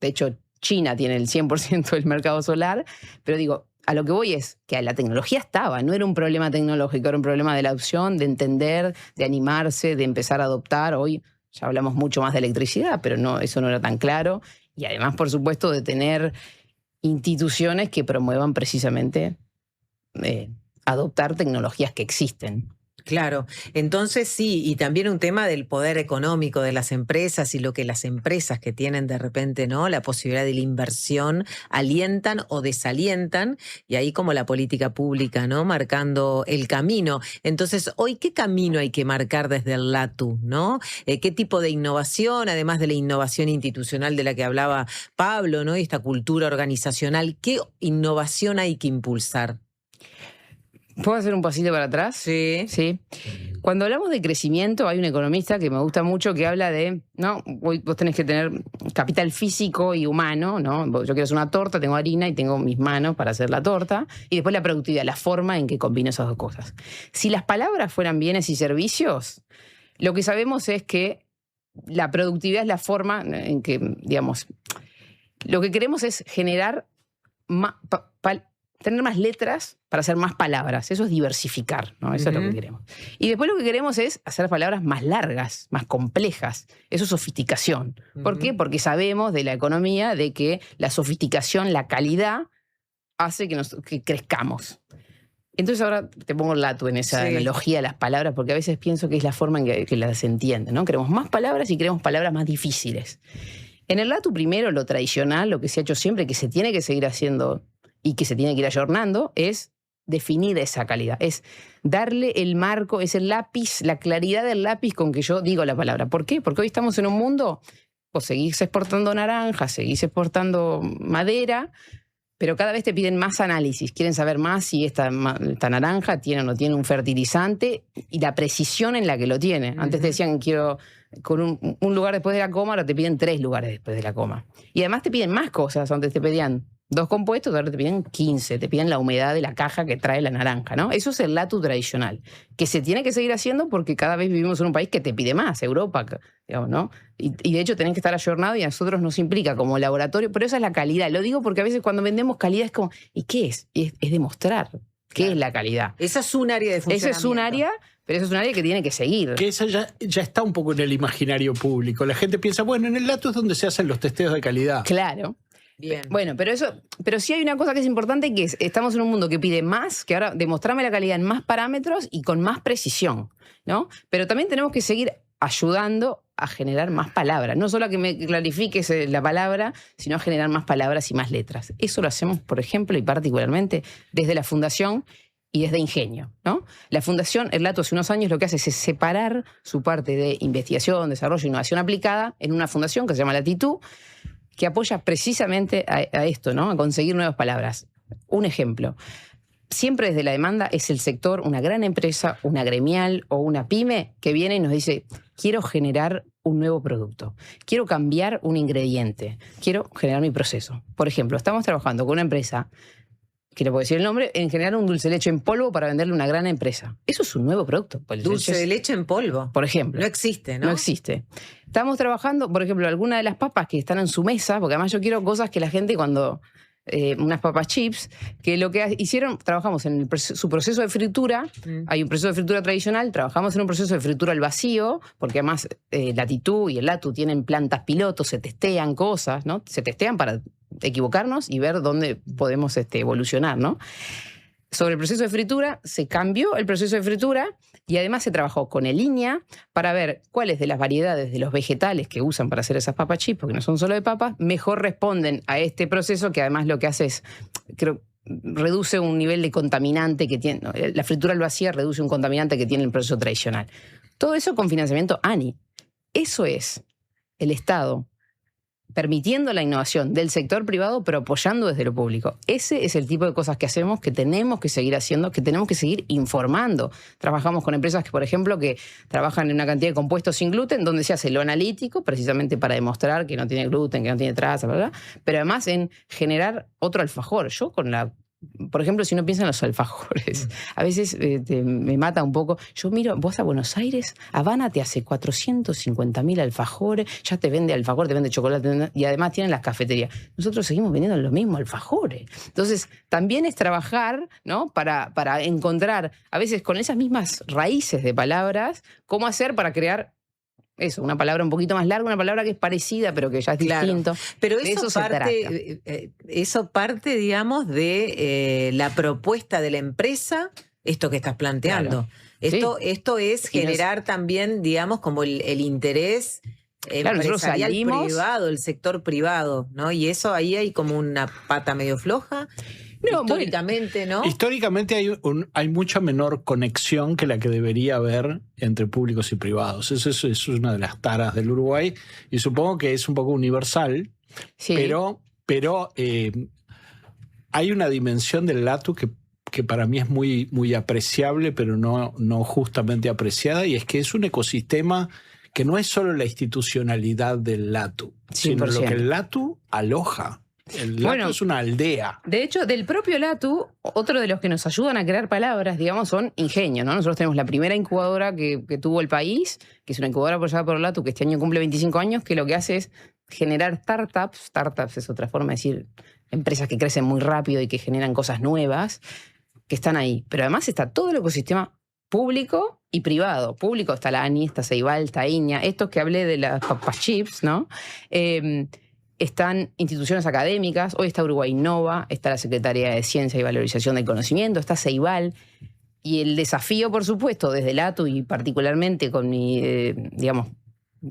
de hecho, China tiene el 100% del mercado solar, pero digo, a lo que voy es que la tecnología estaba, no era un problema tecnológico, era un problema de la adopción, de entender, de animarse, de empezar a adoptar. Hoy ya hablamos mucho más de electricidad, pero eso no era tan claro. Y además, por supuesto, de tener instituciones que promuevan precisamente adoptar tecnologías que existen. Claro, entonces sí, y también un tema del poder económico de las empresas y lo que las empresas que tienen de repente, ¿no?, la posibilidad de la inversión alientan o desalientan, y ahí como la política pública, ¿no?, marcando el camino. Entonces, hoy, ¿qué camino hay que marcar desde el LATU, ¿no? ¿Qué tipo de innovación, además de la innovación institucional de la que hablaba Pablo, ¿no?, y esta cultura organizacional, qué innovación hay que impulsar? ¿Puedo hacer un pasito para atrás? Sí. Cuando hablamos de crecimiento, hay un economista que me gusta mucho que habla de, ¿no?, vos tenés que tener capital físico y humano, ¿no? Yo quiero hacer una torta, tengo harina y tengo mis manos para hacer la torta, y después la productividad, la forma en que combino esas dos cosas. Si las palabras fueran bienes y servicios, lo que sabemos es que la productividad es la forma en que, digamos, lo que queremos es generar tener más letras para hacer más palabras. Eso es diversificar, ¿no? Eso es lo que queremos. Y después lo que queremos es hacer palabras más largas, más complejas. Eso es sofisticación. ¿Por qué? Porque sabemos de la economía de que la sofisticación, la calidad, hace que crezcamos. Entonces ahora te pongo el latu en esa analogía de las palabras, porque a veces pienso que es la forma en que las entienden, ¿no? Queremos más palabras y queremos palabras más difíciles. En el latu, primero, lo tradicional, lo que se ha hecho siempre, que se tiene que seguir haciendo y que se tiene que ir ayornando, es definir esa calidad, es darle el marco, es el lápiz, la claridad del lápiz con que yo digo la palabra. ¿Por qué? Porque hoy estamos en un mundo, pues seguís exportando naranjas, seguís exportando madera, pero cada vez te piden más análisis, quieren saber más si esta naranja tiene o no tiene un fertilizante y la precisión en la que lo tiene. Antes te decían, quiero con un lugar después de la coma, ahora te piden 3 lugares después de la coma. Y además te piden más cosas, antes te pedían 2 compuestos, ahora te piden 15, te piden la humedad de la caja que trae la naranja, ¿no? Eso es el latu tradicional, que se tiene que seguir haciendo porque cada vez vivimos en un país que te pide más, Europa, digamos, ¿no? Y de hecho tenés que estar ayornado y a nosotros nos implica como laboratorio, pero esa es la calidad. Lo digo porque a veces cuando vendemos calidad es como, ¿y qué es? Es demostrar qué es la calidad. Esa es un área de funcionamiento. Esa es un área, pero esa es un área que tiene que seguir. Que esa ya está un poco en el imaginario público. La gente piensa, bueno, en el latu es donde se hacen los testeos de calidad. Claro. Bien. Bueno, pero sí hay una cosa que es importante, que estamos en un mundo que pide más, que ahora demostrame la calidad en más parámetros y con más precisión, ¿no? Pero también tenemos que seguir ayudando a generar más palabras. No solo a que me clarifiques la palabra, sino a generar más palabras y más letras. Eso lo hacemos, por ejemplo, y particularmente desde la Fundación y desde Ingenio, ¿no? La Fundación, el latu hace unos años lo que hace es separar su parte de investigación, desarrollo e innovación aplicada en una fundación que se llama Latitud, que apoya precisamente a esto, ¿no? A conseguir nuevas palabras. Un ejemplo. Siempre desde la demanda es el sector, una gran empresa, una gremial o una pyme que viene y nos dice, quiero generar un nuevo producto, quiero cambiar un ingrediente, quiero generar mi proceso. Por ejemplo, estamos trabajando con una empresa, que no puedo decir el nombre, en generar un dulce de leche en polvo para venderle a una gran empresa. Eso es un nuevo producto. Dulce de leche en polvo. Por ejemplo. No existe, ¿no? No existe. Estamos trabajando, por ejemplo, algunas de las papas que están en su mesa, porque además yo quiero cosas que la gente cuando... unas papas chips, que lo que hicieron, trabajamos en su proceso de fritura, hay un proceso de fritura tradicional, trabajamos en un proceso de fritura al vacío, porque además Latitud y el latu tienen plantas pilotos, se testean cosas, ¿no? Se testean para equivocarnos y ver dónde podemos evolucionar, ¿no? Sobre el proceso de fritura, se cambió el proceso de fritura y además se trabajó con el INEA para ver cuáles de las variedades de los vegetales que usan para hacer esas papas chips, porque no son solo de papas, mejor responden a este proceso, que además lo que hace es, creo, reduce un nivel de contaminante que tiene, ¿no? La fritura al vacío reduce un contaminante que tiene el proceso tradicional. Todo eso con financiamiento ANI. Eso es el Estado permitiendo la innovación del sector privado, pero apoyando desde lo público. Ese es el tipo de cosas que hacemos, que tenemos que seguir haciendo, que tenemos que seguir informando. Trabajamos con empresas que, por ejemplo, que trabajan en una cantidad de compuestos sin gluten, donde se hace lo analítico, precisamente para demostrar que no tiene gluten, que no tiene traza, ¿verdad? Pero además en generar otro alfajor. Yo con la... Por ejemplo, si uno piensa en los alfajores, a veces me mata un poco. Yo miro, vos a Buenos Aires, Habana te hace 450.000 alfajores, ya te vende alfajor, te vende chocolate, y además tienen las cafeterías. Nosotros seguimos vendiendo los mismos alfajores. Entonces, también es trabajar, ¿no? Para encontrar, a veces con esas mismas raíces de palabras, cómo hacer para crear eso, una palabra un poquito más larga, una palabra que es parecida, pero que ya es distinto. Pero eso parte, digamos, de la propuesta de la empresa, esto que estás planteando. Claro. Esto es generar también, digamos, como el interés empresarial privado, el sector privado, ¿no? Y eso ahí hay como una pata medio floja. No, históricamente, ¿no? Históricamente hay mucha menor conexión que la que debería haber entre públicos y privados. Eso es una de las taras del Uruguay y supongo que es un poco universal, sí. pero hay una dimensión del latu que para mí es muy, muy apreciable, pero no justamente apreciada, y es que es un ecosistema que no es solo la institucionalidad del latu, 100%. Sino lo que el latu aloja. El latu es una aldea. De hecho, del propio latu, otro de los que nos ayudan a crear palabras, digamos, son Ingenio, ¿no? Nosotros tenemos la primera incubadora que tuvo el país, que es una incubadora apoyada por el latu, que este año cumple 25 años, que lo que hace es generar startups. Startups es otra forma de decir empresas que crecen muy rápido y que generan cosas nuevas, que están ahí. Pero además está todo el ecosistema público y privado. Público está la ANI, está Ceibal, está INEA. Estos que hablé de las papas chips, ¿no? Están instituciones académicas. Hoy está Uruguay Innova, está la Secretaría de Ciencia y Valorización del Conocimiento, está Ceibal. Y el desafío, por supuesto, desde el ATU y particularmente con mi, digamos,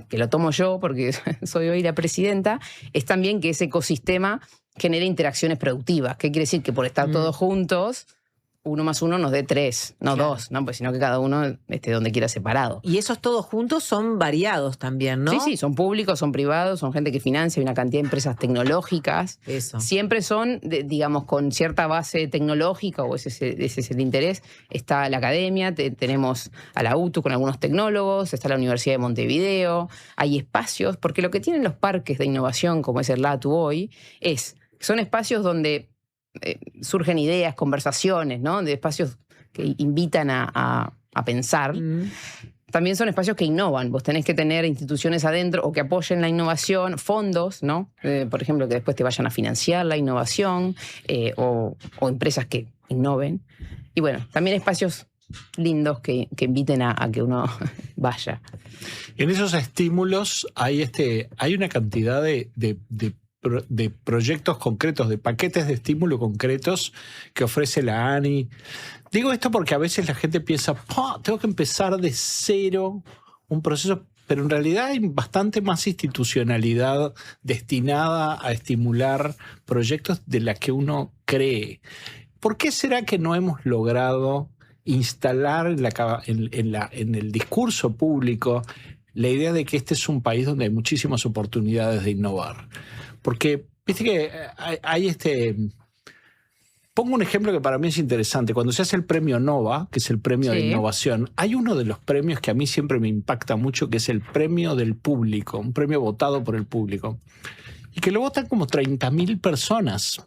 que lo tomo yo porque soy hoy la presidenta, es también que ese ecosistema genere interacciones productivas. ¿Qué quiere decir? Que por estar todos juntos, 1 más 1 nos dé 3, no Claro. 2, ¿no? Pues sino que cada uno esté donde quiera separado. Y esos todos juntos son variados también, ¿no? Sí, sí, son públicos, son privados, son gente que financia, hay una cantidad de empresas tecnológicas. Eso. Siempre son, digamos, con cierta base tecnológica, o ese es el interés. Está la academia, tenemos a la UTU con algunos tecnólogos, está la Universidad de Montevideo, hay espacios, porque lo que tienen los parques de innovación, como es el LATU hoy, son espacios donde surgen ideas, conversaciones, ¿no? De espacios que invitan a pensar. También son espacios que innovan. Vos tenés que tener instituciones adentro o que apoyen la innovación, fondos, ¿no? Por ejemplo, que después te vayan a financiar la innovación o empresas que innoven. Y bueno, también espacios lindos que inviten a que uno vaya. En esos estímulos hay una cantidad de proyectos concretos, de paquetes de estímulo concretos que ofrece la ANI. Digo esto porque a veces la gente piensa, tengo que empezar de cero un proceso, pero en realidad hay bastante más institucionalidad destinada a estimular proyectos de la que uno cree. ¿Por qué será que no hemos logrado instalar en el discurso público la idea de que este es un país donde hay muchísimas oportunidades de innovar? Porque, viste que hay Pongo un ejemplo que para mí es interesante. Cuando se hace el premio Nova, que es el premio de innovación, hay uno de los premios que a mí siempre me impacta mucho, que es el premio del público, un premio votado por el público. Y que lo votan como 30.000 personas.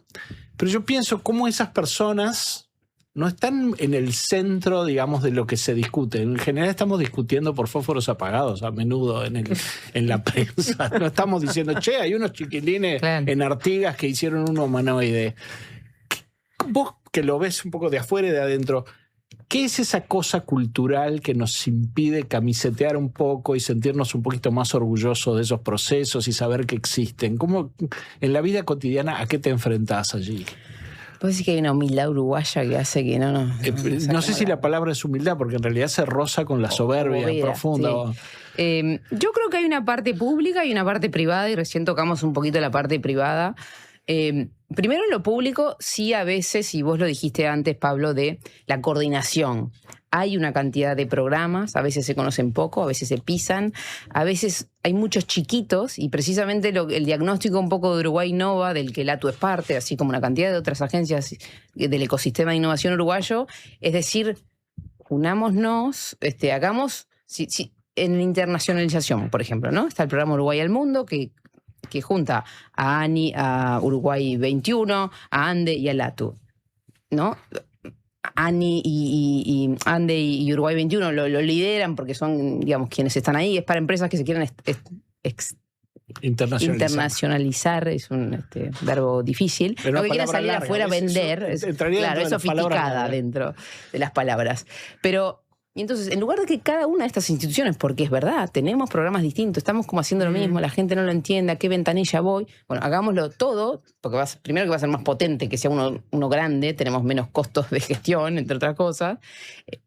Pero yo pienso cómo esas personas no están en el centro, digamos, de lo que se discute. En general estamos discutiendo por fósforos apagados a menudo en la prensa. No estamos diciendo, che, hay unos chiquilines en Artigas que hicieron un humanoide. Vos que lo ves un poco de afuera y de adentro, ¿qué es esa cosa cultural que nos impide camisetear un poco y sentirnos un poquito más orgullosos de esos procesos y saber que existen? ¿Cómo en la vida cotidiana a qué te enfrentás allí? Puede decir que hay una humildad uruguaya que hace que no sé si la palabra es humildad, porque en realidad se roza con la soberbia profunda. Sí. Yo creo que hay una parte pública y una parte privada, y recién tocamos un poquito la parte privada. Primero en lo público, sí a veces, y vos lo dijiste antes, Pablo, de la coordinación. Hay una cantidad de programas, a veces se conocen poco, a veces se pisan, a veces hay muchos chiquitos, y precisamente el diagnóstico un poco de Uruguay Innova, del que el ATU es parte, así como una cantidad de otras agencias del ecosistema de innovación uruguayo, es decir, unámonos, hagamos, en la internacionalización, por ejemplo, ¿no? Está el programa Uruguay al Mundo, que junta a ANI, a Uruguay 21, a ANDE y al ATU, ¿no? ANI y ANDE y Uruguay 21 lo lideran porque son, digamos, quienes están ahí. Es para empresas que se quieren internacionalizar. Es un verbo difícil. Pero no, que quieren salir afuera a vender. Claro, es sofisticada dentro de las palabras. Pero... Y entonces, en lugar de que cada una de estas instituciones, porque es verdad, tenemos programas distintos, estamos como haciendo lo mismo, la gente no lo entiende, a qué ventanilla voy, bueno, hagámoslo todo, porque primero que va a ser más potente que sea uno grande, tenemos menos costos de gestión, entre otras cosas,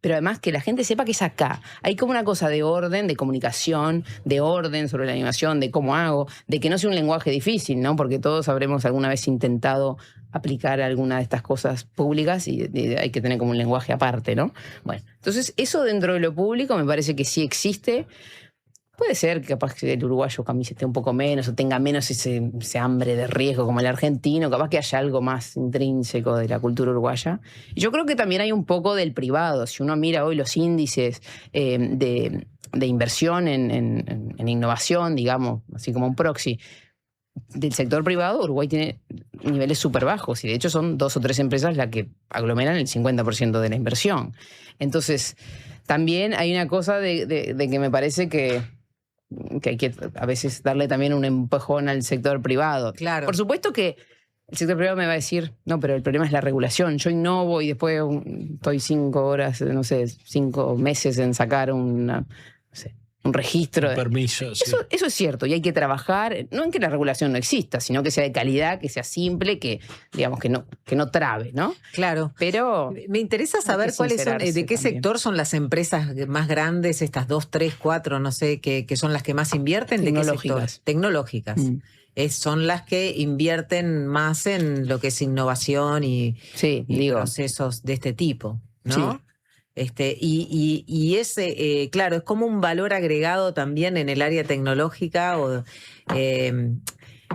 pero además que la gente sepa que es acá. Hay como una cosa de orden, de comunicación, de orden sobre la animación, de cómo hago, de que no sea un lenguaje difícil, ¿no? Porque todos habremos alguna vez intentado aplicar alguna de estas cosas públicas y hay que tener como un lenguaje aparte, ¿no? Bueno, entonces eso dentro de lo público me parece que sí existe. Puede ser que capaz que el uruguayo camisete un poco menos o tenga menos ese hambre de riesgo como el argentino, capaz que haya algo más intrínseco de la cultura uruguaya. Y yo creo que también hay un poco del privado. Si uno mira hoy los índices de inversión en innovación, digamos, así como un proxy, del sector privado, Uruguay tiene niveles súper bajos y de hecho son 2 o 3 empresas las que aglomeran el 50% de la inversión. Entonces, también hay una cosa de que me parece que que hay que a veces darle también un empujón al sector privado. Claro. Por supuesto que el sector privado me va a decir, no, pero el problema es la regulación. Yo innovo y después estoy 5 horas, no sé, 5 meses en sacar un registro. Un permiso, sí. Eso es cierto, y hay que trabajar, no en que la regulación no exista, sino que sea de calidad, que sea simple, que digamos que no trabe, ¿no? Claro. Pero me interesa saber cuáles son, de qué sector son las empresas más grandes, estas 2, 3, 4, no sé, que son las que más invierten. ¿De qué sector? Tecnológicas. Son las que invierten más en lo que es innovación y procesos de este tipo, ¿no? Sí. Y ese, claro, es como un valor agregado también en el área tecnológica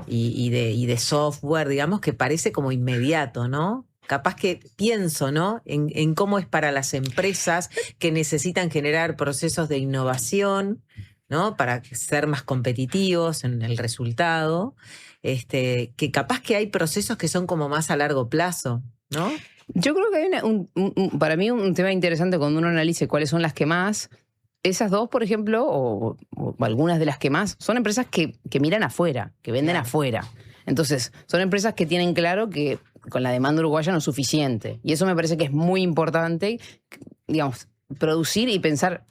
y de software, digamos, que parece como inmediato, ¿no? Capaz que pienso, ¿no? En cómo es para las empresas que necesitan generar procesos de innovación, ¿no? Para ser más competitivos en el resultado, que capaz que hay procesos que son como más a largo plazo, ¿no? Yo creo que hay para mí un tema interesante cuando uno analice cuáles son las que más. Esas dos, por ejemplo, o algunas de las que más, son empresas que miran afuera, que venden afuera. Entonces, son empresas que tienen claro que con la demanda uruguaya no es suficiente. Y eso me parece que es muy importante, digamos, producir y pensar.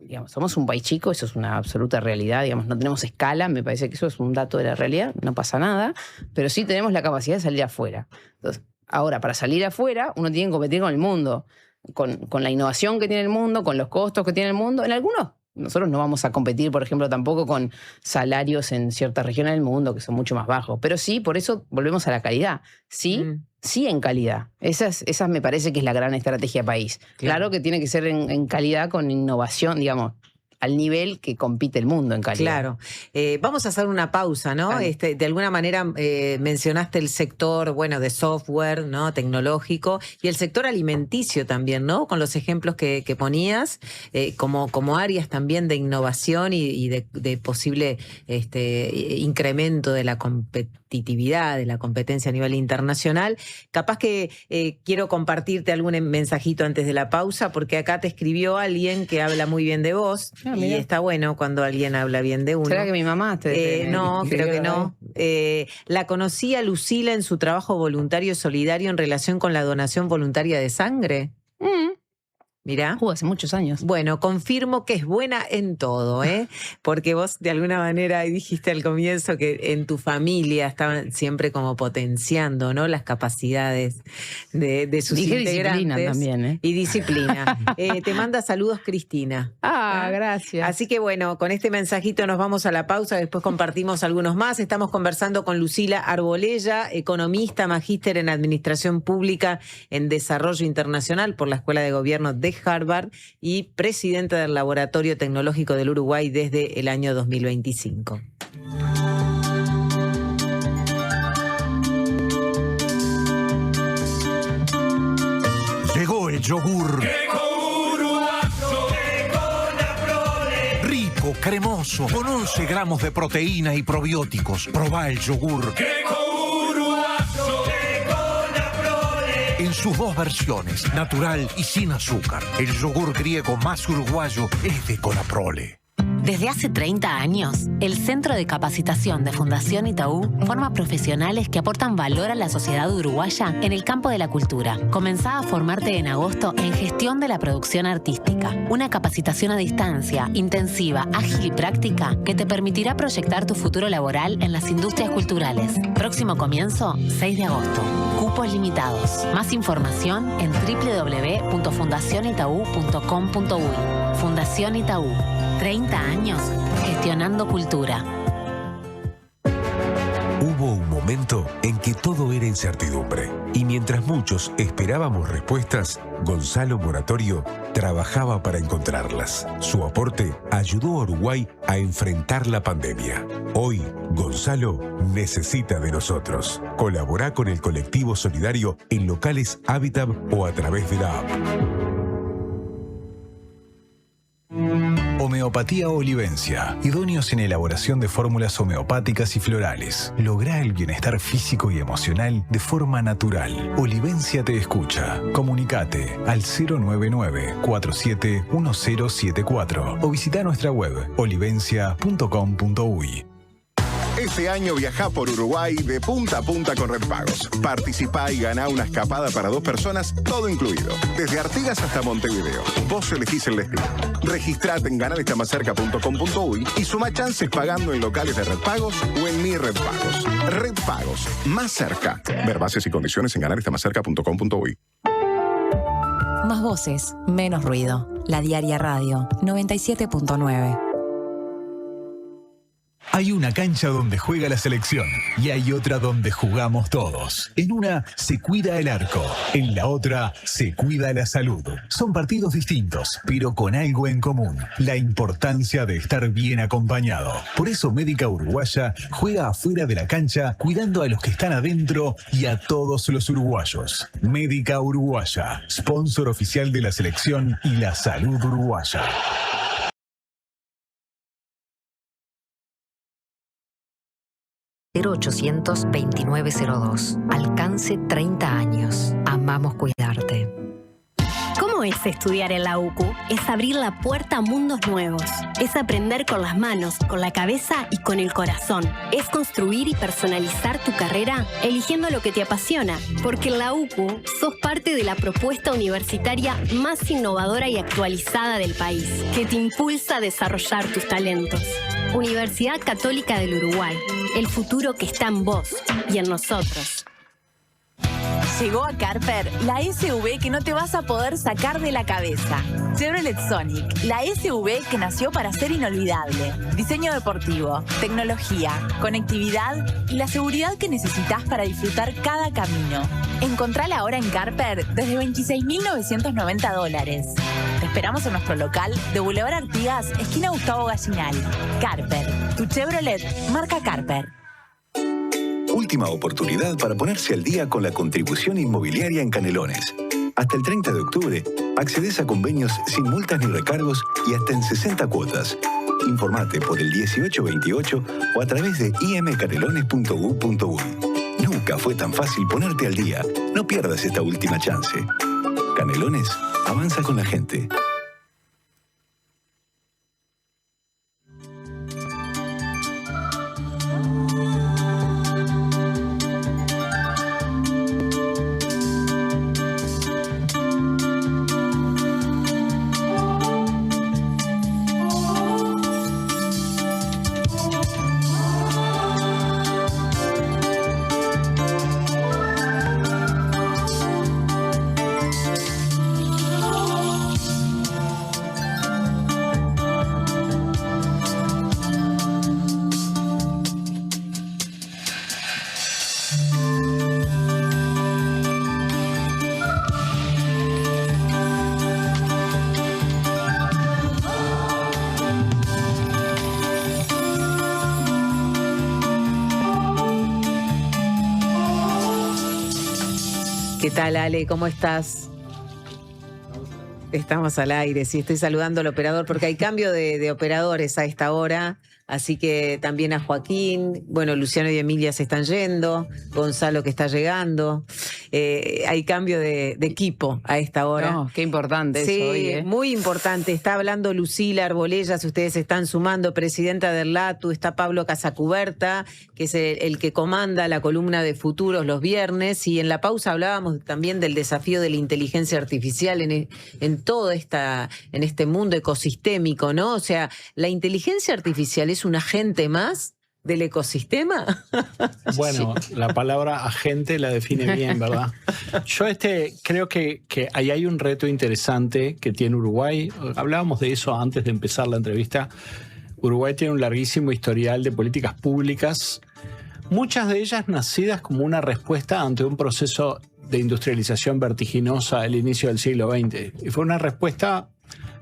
Digamos, somos un país chico, eso es una absoluta realidad, digamos, no tenemos escala, me parece que eso es un dato de la realidad, no pasa nada, pero sí tenemos la capacidad de salir afuera. Entonces, ahora, para salir afuera, uno tiene que competir con el mundo, con la innovación que tiene el mundo, con los costos que tiene el mundo. En algunos, nosotros no vamos a competir, por ejemplo, tampoco con salarios en ciertas regiones del mundo que son mucho más bajos, pero sí, por eso volvemos a la calidad. Sí en calidad. Esa me parece que es la gran estrategia de país. Claro que tiene que ser en calidad con innovación, digamos, al nivel que compite el mundo en calidad. Claro. Vamos a hacer una pausa, ¿no? De alguna manera mencionaste el sector, bueno, de software, ¿no? Tecnológico, y el sector alimenticio también, ¿no? Con los ejemplos que ponías, como áreas también de innovación y de posible incremento de la competitividad, de la competencia a nivel internacional. Capaz que quiero compartirte algún mensajito antes de la pausa, porque acá te escribió alguien que habla muy bien de vos. Y está bueno cuando alguien habla bien de uno. ¿Será que mi mamá no, creo que no. La conocí a Lucila en su trabajo voluntario solidario en relación con la donación voluntaria de sangre. Mirá. Hace muchos años. Bueno, confirmo que es buena en todo, porque vos de alguna manera dijiste al comienzo que en tu familia estaban siempre como potenciando, ¿no? Las capacidades de sus integrantes. Disciplina también, Y disciplina. Te manda saludos Cristina. Gracias. Así que bueno, con este mensajito nos vamos a la pausa, después compartimos algunos más. Estamos conversando con Lucila Arbolella, economista, magíster en Administración Pública en Desarrollo Internacional por la Escuela de Gobierno de Harvard y presidenta del Laboratorio Tecnológico del Uruguay desde el año 2025. Llegó el yogur. Rico, cremoso, con 11 gramos de proteína y probióticos. Probá el yogur. En sus dos versiones, natural y sin azúcar. El yogur griego más uruguayo es de Conaprole. Desde hace 30 años, el Centro de Capacitación de Fundación Itaú forma profesionales que aportan valor a la sociedad uruguaya en el campo de la cultura. Comenzá a formarte en agosto en Gestión de la Producción Artística, una capacitación a distancia, intensiva, ágil y práctica que te permitirá proyectar tu futuro laboral en las industrias culturales. Próximo comienzo, 6 de agosto. Cupos limitados. Más información en www.fundacionitaú.com.uy. Fundación Itaú. 30 años gestionando cultura. Hubo un momento en que todo era incertidumbre. Y mientras muchos esperábamos respuestas, Gonzalo Moratorio trabajaba para encontrarlas. Su aporte ayudó a Uruguay a enfrentar la pandemia. Hoy, Gonzalo necesita de nosotros. Colaborá con el colectivo solidario en locales Habitat o a través de la app. Homeopatía Olivencia. Idóneos en elaboración de fórmulas homeopáticas y florales. Lográ el bienestar físico y emocional de forma natural. Olivencia te escucha. Comunicate al 099-471074 o visita nuestra web olivencia.com.uy. Este año viajá por Uruguay de punta a punta con Red Pagos. Participá y ganá una escapada para 2 personas, todo incluido. Desde Artigas hasta Montevideo. Vos elegís el destino. Registrate en ganarestamascerca.com.uy y suma chances pagando en locales de Red Pagos o en Mi Red Pagos. Red Pagos, más cerca. Ver bases y condiciones en ganarestamascerca.com.uy. Más voces, menos ruido. La Diaria Radio 97.9. Hay una cancha donde juega la selección y hay otra donde jugamos todos. En una se cuida el arco, en la otra se cuida la salud. Son partidos distintos, pero con algo en común: la importancia de estar bien acompañado. Por eso Médica Uruguaya juega afuera de la cancha, cuidando a los que están adentro y a todos los uruguayos. Médica Uruguaya, sponsor oficial de la selección y la salud uruguaya. 0800 2902. Alcance 30 años. Amamos cuidarte. ¿Cómo es estudiar en la UCU? Es abrir la puerta a mundos nuevos. Es aprender con las manos, con la cabeza y con el corazón. Es construir y personalizar tu carrera eligiendo lo que te apasiona. Porque en la UCU sos parte de la propuesta universitaria más innovadora y actualizada del país, que te impulsa a desarrollar tus talentos. Universidad Católica del Uruguay. El futuro que está en vos y en nosotros. Llegó a Carper la SUV que no te vas a poder sacar de la cabeza. Chevrolet Sonic, la SUV que nació para ser inolvidable. Diseño deportivo, tecnología, conectividad y la seguridad que necesitas para disfrutar cada camino. Encontrala ahora en Carper desde $26.990. Te esperamos en nuestro local de Boulevard Artigas, esquina Gustavo Gallinal. Carper, tu Chevrolet, marca Carper. Última oportunidad para ponerse al día con la contribución inmobiliaria en Canelones. Hasta el 30 de octubre, accedes a convenios sin multas ni recargos y hasta en 60 cuotas. Informate por el 1828 o a través de imcanelones.u.uy. Nunca fue tan fácil ponerte al día. No pierdas esta última chance. Canelones, avanza con la gente. ¿Qué tal, Ale? ¿Cómo estás? Estamos al aire, sí, estoy saludando al operador porque hay cambio de operadores a esta hora, así que también a Joaquín, bueno, Luciano y Emilia se están yendo, Gonzalo que está llegando, hay cambio de equipo a esta hora. No, qué importante sí, eso hoy, ¿eh? Muy importante, está hablando Lucila Arbolellas, ustedes se están sumando, presidenta del LATU, está Pablo Casacuberta, que es el que comanda la columna de Futuros los viernes, y en la pausa hablábamos también del desafío de la inteligencia artificial en todo en este mundo ecosistémico, ¿no? O sea, ¿la inteligencia artificial es un agente más del ecosistema? Bueno, la palabra agente la define bien, ¿verdad? Yo creo que ahí hay un reto interesante que tiene Uruguay. Hablábamos de eso antes de empezar la entrevista. Uruguay tiene un larguísimo historial de políticas públicas, muchas de ellas nacidas como una respuesta ante un proceso de industrialización vertiginosa al inicio del siglo XX. Y fue una respuesta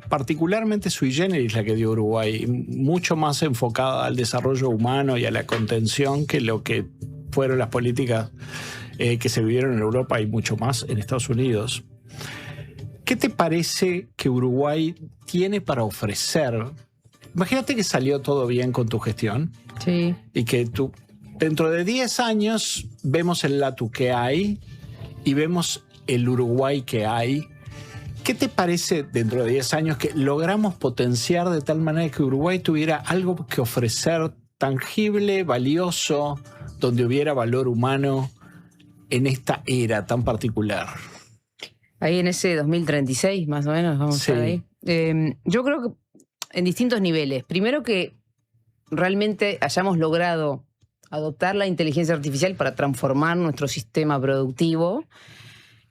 particularmente sui generis la que dio Uruguay, mucho más enfocada al desarrollo humano y a la contención que lo que fueron las políticas que se vivieron en Europa y mucho más en Estados Unidos. ¿Qué te parece que Uruguay tiene para ofrecer Imagínate que salió todo bien con tu gestión. Sí. Y que tú, dentro de 10 años, vemos el LATU que hay y vemos el Uruguay que hay. ¿Qué te parece dentro de 10 años que logramos potenciar de tal manera que Uruguay tuviera algo que ofrecer tangible, valioso, donde hubiera valor humano en esta era tan particular? Ahí en ese 2036, más o menos, vamos a estar ahí. Yo creo que en distintos niveles. Primero que realmente hayamos logrado adoptar la inteligencia artificial para transformar nuestro sistema productivo.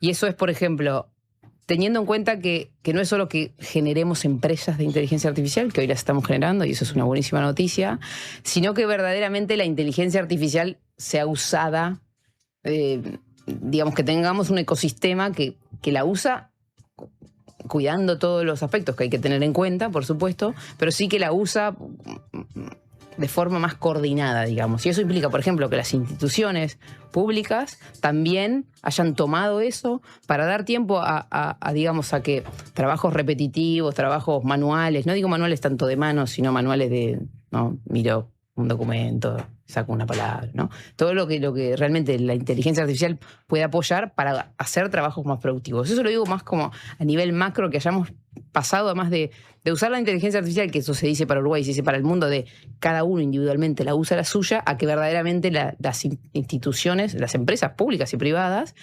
Y eso es, por ejemplo, teniendo en cuenta que no es solo que generemos empresas de inteligencia artificial, que hoy las estamos generando, y eso es una buenísima noticia, sino que verdaderamente la inteligencia artificial sea usada, digamos que tengamos un ecosistema que la usa cuidando todos los aspectos que hay que tener en cuenta, por supuesto, pero sí que la usa de forma más coordinada, digamos. Y eso implica, por ejemplo, que las instituciones públicas también hayan tomado eso para dar tiempo digamos, a que trabajos repetitivos, trabajos manuales, no digo manuales tanto de manos, sino manuales de, ¿no? Miro un documento, saco una palabra, ¿no? Todo lo que realmente la inteligencia artificial puede apoyar para hacer trabajos más productivos. Eso lo digo más como a nivel macro, que hayamos pasado, además de usar la inteligencia artificial, que eso se dice para Uruguay, se dice para el mundo, de cada uno individualmente la usa la suya, a que verdaderamente las instituciones, las empresas públicas y privadas,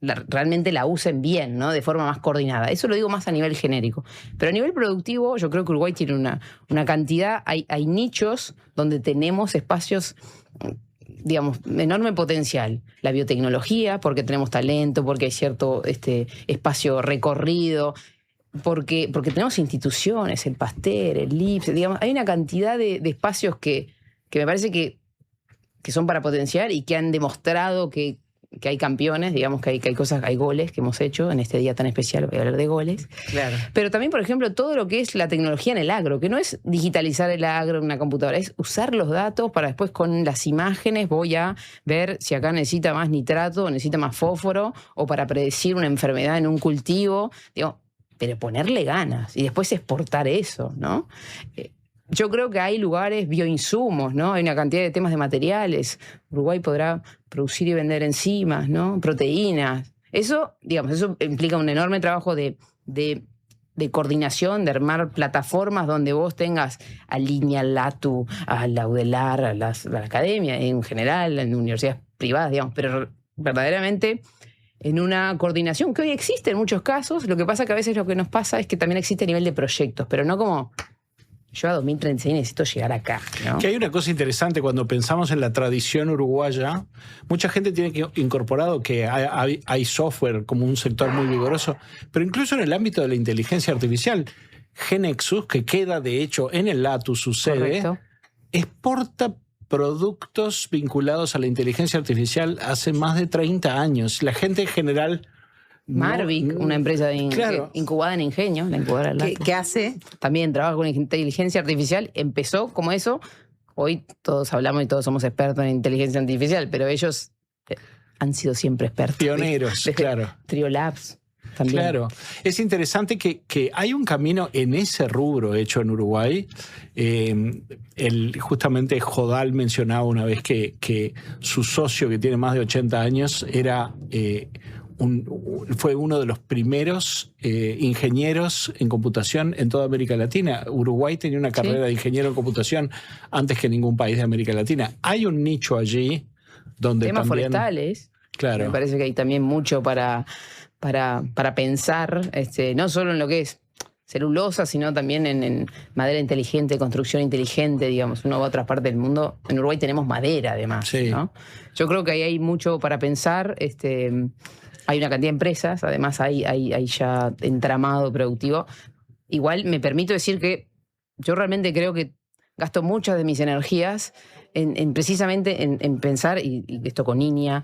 realmente la usen bien, ¿no? De forma más coordinada. Eso lo digo más a nivel genérico. Pero a nivel productivo, yo creo que Uruguay tiene una cantidad, hay nichos donde tenemos espacios, digamos, enorme potencial. La biotecnología, porque tenemos talento, porque hay cierto espacio recorrido, porque tenemos instituciones, el Pasteur, el IPS, digamos, hay una cantidad de espacios que me parece que son para potenciar y que han demostrado que hay campeones, digamos que hay cosas, hay goles que hemos hecho en este día tan especial, voy a hablar de goles. Claro. Pero también, por ejemplo, todo lo que es la tecnología en el agro, que no es digitalizar el agro en una computadora, es usar los datos para después con las imágenes voy a ver si acá necesita más nitrato o necesita más fósforo, o para predecir una enfermedad en un cultivo, digo, pero ponerle ganas y después exportar eso, ¿no? Yo creo que hay lugares, bioinsumos, ¿no? Hay una cantidad de temas de materiales. Uruguay podrá producir y vender enzimas, ¿no? Proteínas. Eso, digamos, eso implica un enorme trabajo de coordinación, de armar plataformas donde vos tengas a Línea, al LATU, a la UDELAR, a la academia, en general, en universidades privadas, digamos, pero verdaderamente en una coordinación que hoy existe en muchos casos. Lo que pasa que a veces lo que nos pasa es que también existe a nivel de proyectos, pero no como yo a 2036 necesito llegar acá, ¿no? Que hay una cosa interesante cuando pensamos en la tradición uruguaya. Mucha gente tiene incorporado que hay software como un sector muy vigoroso, pero incluso en el ámbito de la inteligencia artificial, Genexus, que queda de hecho en el LATU, su sede, exporta productos vinculados a la inteligencia artificial hace más de 30 años. La gente en general... Marvic, una empresa incubada en Ingenio, la incubadora ¿Qué hace? También trabaja con inteligencia artificial. Empezó como eso. Hoy todos hablamos y todos somos expertos en inteligencia artificial, pero ellos han sido siempre expertos. Pioneros, claro. Triolabs también. Claro. Es interesante que hay un camino en ese rubro hecho en Uruguay. Justamente Jodal mencionaba una vez que su socio, que tiene más de 80 años, era... fue uno de los primeros ingenieros en computación en toda América Latina. Uruguay tenía una carrera de ingeniero en computación antes que ningún país de América Latina. Hay un nicho allí donde temas también... forestales. Claro. Me parece que hay también mucho para pensar, no solo en lo que es celulosa, sino también en madera inteligente, construcción inteligente, digamos. Uno va a otras partes del mundo. En Uruguay tenemos madera, además, ¿no? Yo creo que ahí hay mucho para pensar. Hay una cantidad de empresas, además hay ya entramado productivo. Igual me permito decir que yo realmente creo que gasto muchas de mis energías precisamente en pensar, y esto con Inia,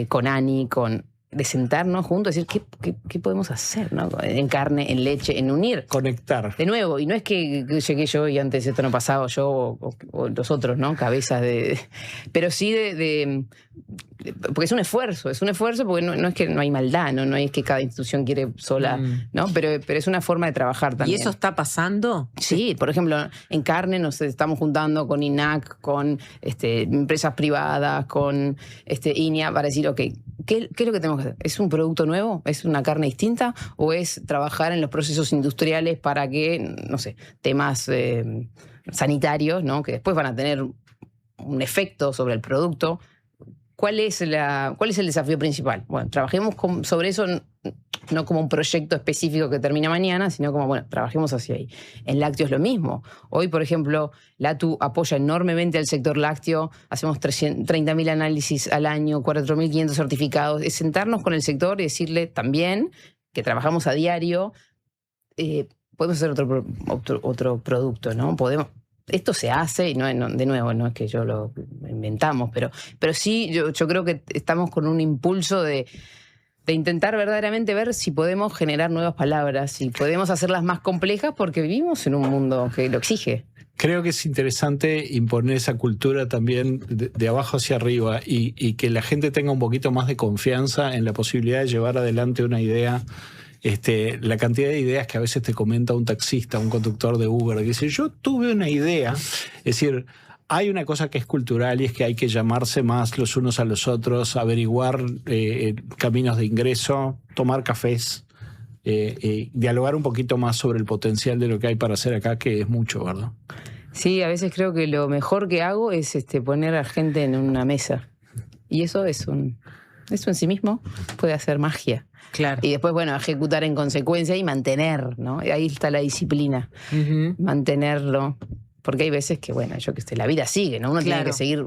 con Ani, con de sentarnos juntos y decir, ¿qué podemos hacer, ¿no? En carne, en leche, en unir. Conectar. De nuevo, y no es que llegué yo y antes esto no pasaba yo o los otros, ¿no? Cabezas pero sí porque es un esfuerzo porque no es que no hay maldad, no es que cada institución quiere sola, ¿no? Pero es una forma de trabajar también. ¿Y eso está pasando? Sí, por ejemplo, en carne nos estamos juntando con INAC, con empresas privadas, con INEA, para decir, ok, ¿qué es lo que tenemos que hacer? ¿Es un producto nuevo? ¿Es una carne distinta? ¿O es trabajar en los procesos industriales para que, no sé, temas sanitarios, ¿no? Que después van a tener un efecto sobre el producto? ¿Cuál es el desafío principal? Bueno, trabajemos sobre eso, no como un proyecto específico que termina mañana, sino como, bueno, trabajemos hacia ahí. En lácteos lo mismo. Hoy, por ejemplo, LATU apoya enormemente al sector lácteo, hacemos 30.000 análisis al año, 4.500 certificados. Es sentarnos con el sector y decirle también que trabajamos a diario, podemos hacer otro producto, ¿no? Esto se hace, y de nuevo, no es que yo lo inventamos, pero sí yo creo que estamos con un impulso de intentar verdaderamente ver si podemos generar nuevas palabras, si podemos hacerlas más complejas, porque vivimos en un mundo que lo exige. Creo que es interesante imponer esa cultura también de abajo hacia arriba y que la gente tenga un poquito más de confianza en la posibilidad de llevar adelante una idea. La cantidad de ideas que a veces te comenta un taxista, un conductor de Uber, que dice, yo tuve una idea. Es decir, hay una cosa que es cultural y es que hay que llamarse más los unos a los otros, averiguar caminos de ingreso, tomar cafés, dialogar un poquito más sobre el potencial de lo que hay para hacer acá, que es mucho, ¿verdad? Sí, a veces creo que lo mejor que hago es poner a gente en una mesa. Y eso eso en sí mismo puede hacer magia. Claro. Y después, bueno, ejecutar en consecuencia y mantener, ¿no? Ahí está la disciplina. Mantenerlo. Porque hay veces que, bueno, la vida sigue, ¿no? Uno tiene que seguir.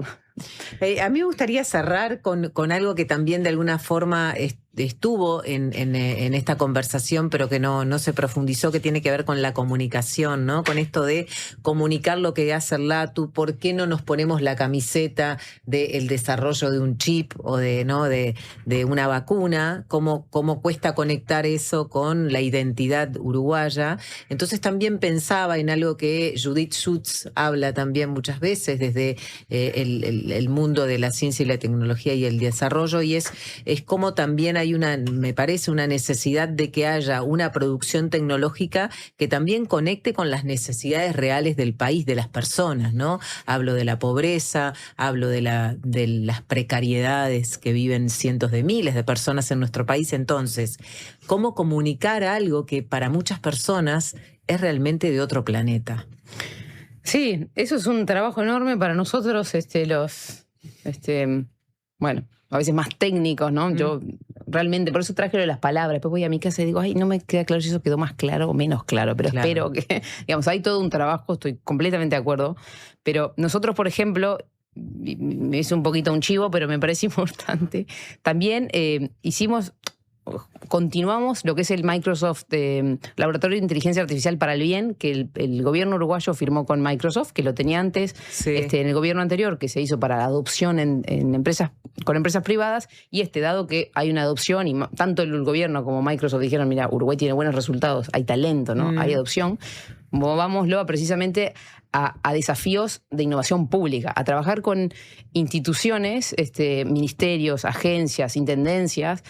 A mí me gustaría cerrar con algo que también de alguna forma estuvo en esta conversación, pero que no se profundizó, que tiene que ver con la comunicación, ¿no? Con esto de comunicar lo que hace el LATU, por qué no nos ponemos la camiseta del desarrollo de un chip o de una vacuna, cómo cuesta conectar eso con la identidad uruguaya. Entonces también pensaba en algo que Judith Schutz habla también muchas veces desde el mundo de la ciencia y la tecnología y el desarrollo, y es como también hay me parece una necesidad de que haya una producción tecnológica que también conecte con las necesidades reales del país, de las personas, ¿no? Hablo de la pobreza, hablo de las precariedades que viven cientos de miles de personas en nuestro país. Entonces, ¿cómo comunicar algo que para muchas personas es realmente de otro planeta? Sí, eso es un trabajo enorme para nosotros, bueno, a veces más técnicos, ¿no? Yo realmente, por eso traje lo de las palabras. Después voy a mi casa y digo, ay, no me queda claro si eso quedó más claro o menos claro, pero espero que, digamos, hay todo un trabajo, estoy completamente de acuerdo. Pero nosotros, por ejemplo, me hice un poquito un chivo, pero me parece importante. También continuamos lo que es el Microsoft Laboratorio de Inteligencia Artificial para el Bien, que el gobierno uruguayo firmó con Microsoft, que lo tenía antes, en el gobierno anterior, que se hizo para la adopción con empresas privadas, y dado que hay una adopción, y tanto el gobierno como Microsoft dijeron, mira, Uruguay tiene buenos resultados, hay talento, ¿no? Hay adopción, movámoslo precisamente a desafíos de innovación pública, a trabajar con instituciones, ministerios, agencias, intendencias,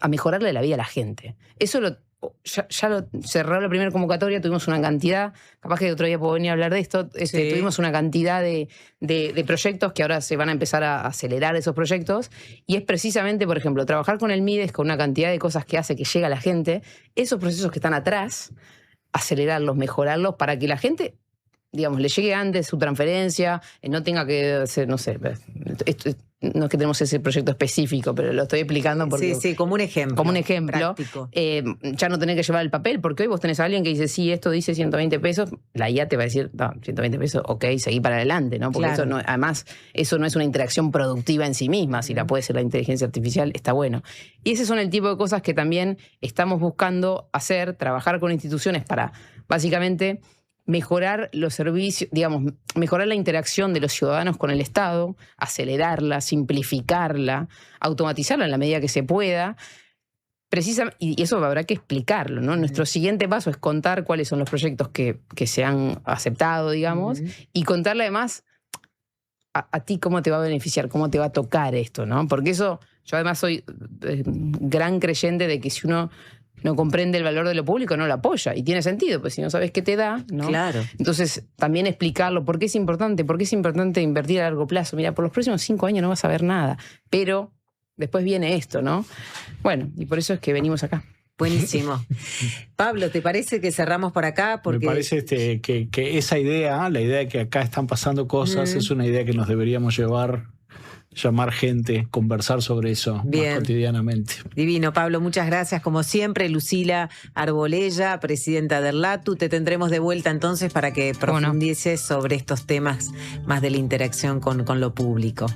a mejorarle la vida a la gente. Eso ya lo cerró la primera convocatoria, tuvimos una cantidad, capaz que otro día puedo venir a hablar de esto, tuvimos una cantidad de proyectos que ahora se van a empezar a acelerar esos proyectos, y es precisamente, por ejemplo, trabajar con el MIDES, con una cantidad de cosas que hace que llegue a la gente, esos procesos que están atrás, acelerarlos, mejorarlos, para que la gente, digamos, le llegue antes su transferencia, no tenga que hacer, no sé, no es que tenemos ese proyecto específico, pero lo estoy explicando porque... Sí, como un ejemplo. Como un ejemplo. Ya no tener que llevar el papel, porque hoy vos tenés a alguien que dice, sí, esto dice 120 pesos, la IA te va a decir, no, 120 pesos, ok, seguí para adelante, ¿no? Porque eso además, eso no es una interacción productiva en sí misma, si la puede ser la inteligencia artificial, está bueno. Y ese son el tipo de cosas que también estamos buscando hacer, trabajar con instituciones para, básicamente, mejorar los servicios, digamos, mejorar la interacción de los ciudadanos con el Estado, acelerarla, simplificarla, automatizarla en la medida que se pueda. Y eso habrá que explicarlo, ¿no? Nuestro siguiente paso es contar cuáles son los proyectos que se han aceptado, digamos, y contarle además a ti cómo te va a beneficiar, cómo te va a tocar esto, ¿no? Porque eso, yo además soy gran creyente de que si uno no comprende el valor de lo público, no lo apoya. Y tiene sentido, pues si no sabes qué te da, ¿no? Claro. Entonces, también explicarlo, ¿por qué es importante invertir a largo plazo? Mira, por los próximos 5 años no vas a ver nada, pero después viene esto, ¿no? Bueno, y por eso es que venimos acá. Buenísimo. Pablo, ¿te parece que cerramos por acá? Porque... Me parece que esa idea, la idea de que acá están pasando cosas, es una idea que nos deberíamos llamar gente, conversar sobre eso más cotidianamente. Divino, Pablo, muchas gracias. Como siempre, Lucila Arbolella, presidenta del LATU, te tendremos de vuelta entonces para que profundices sobre estos temas más de la interacción con lo público.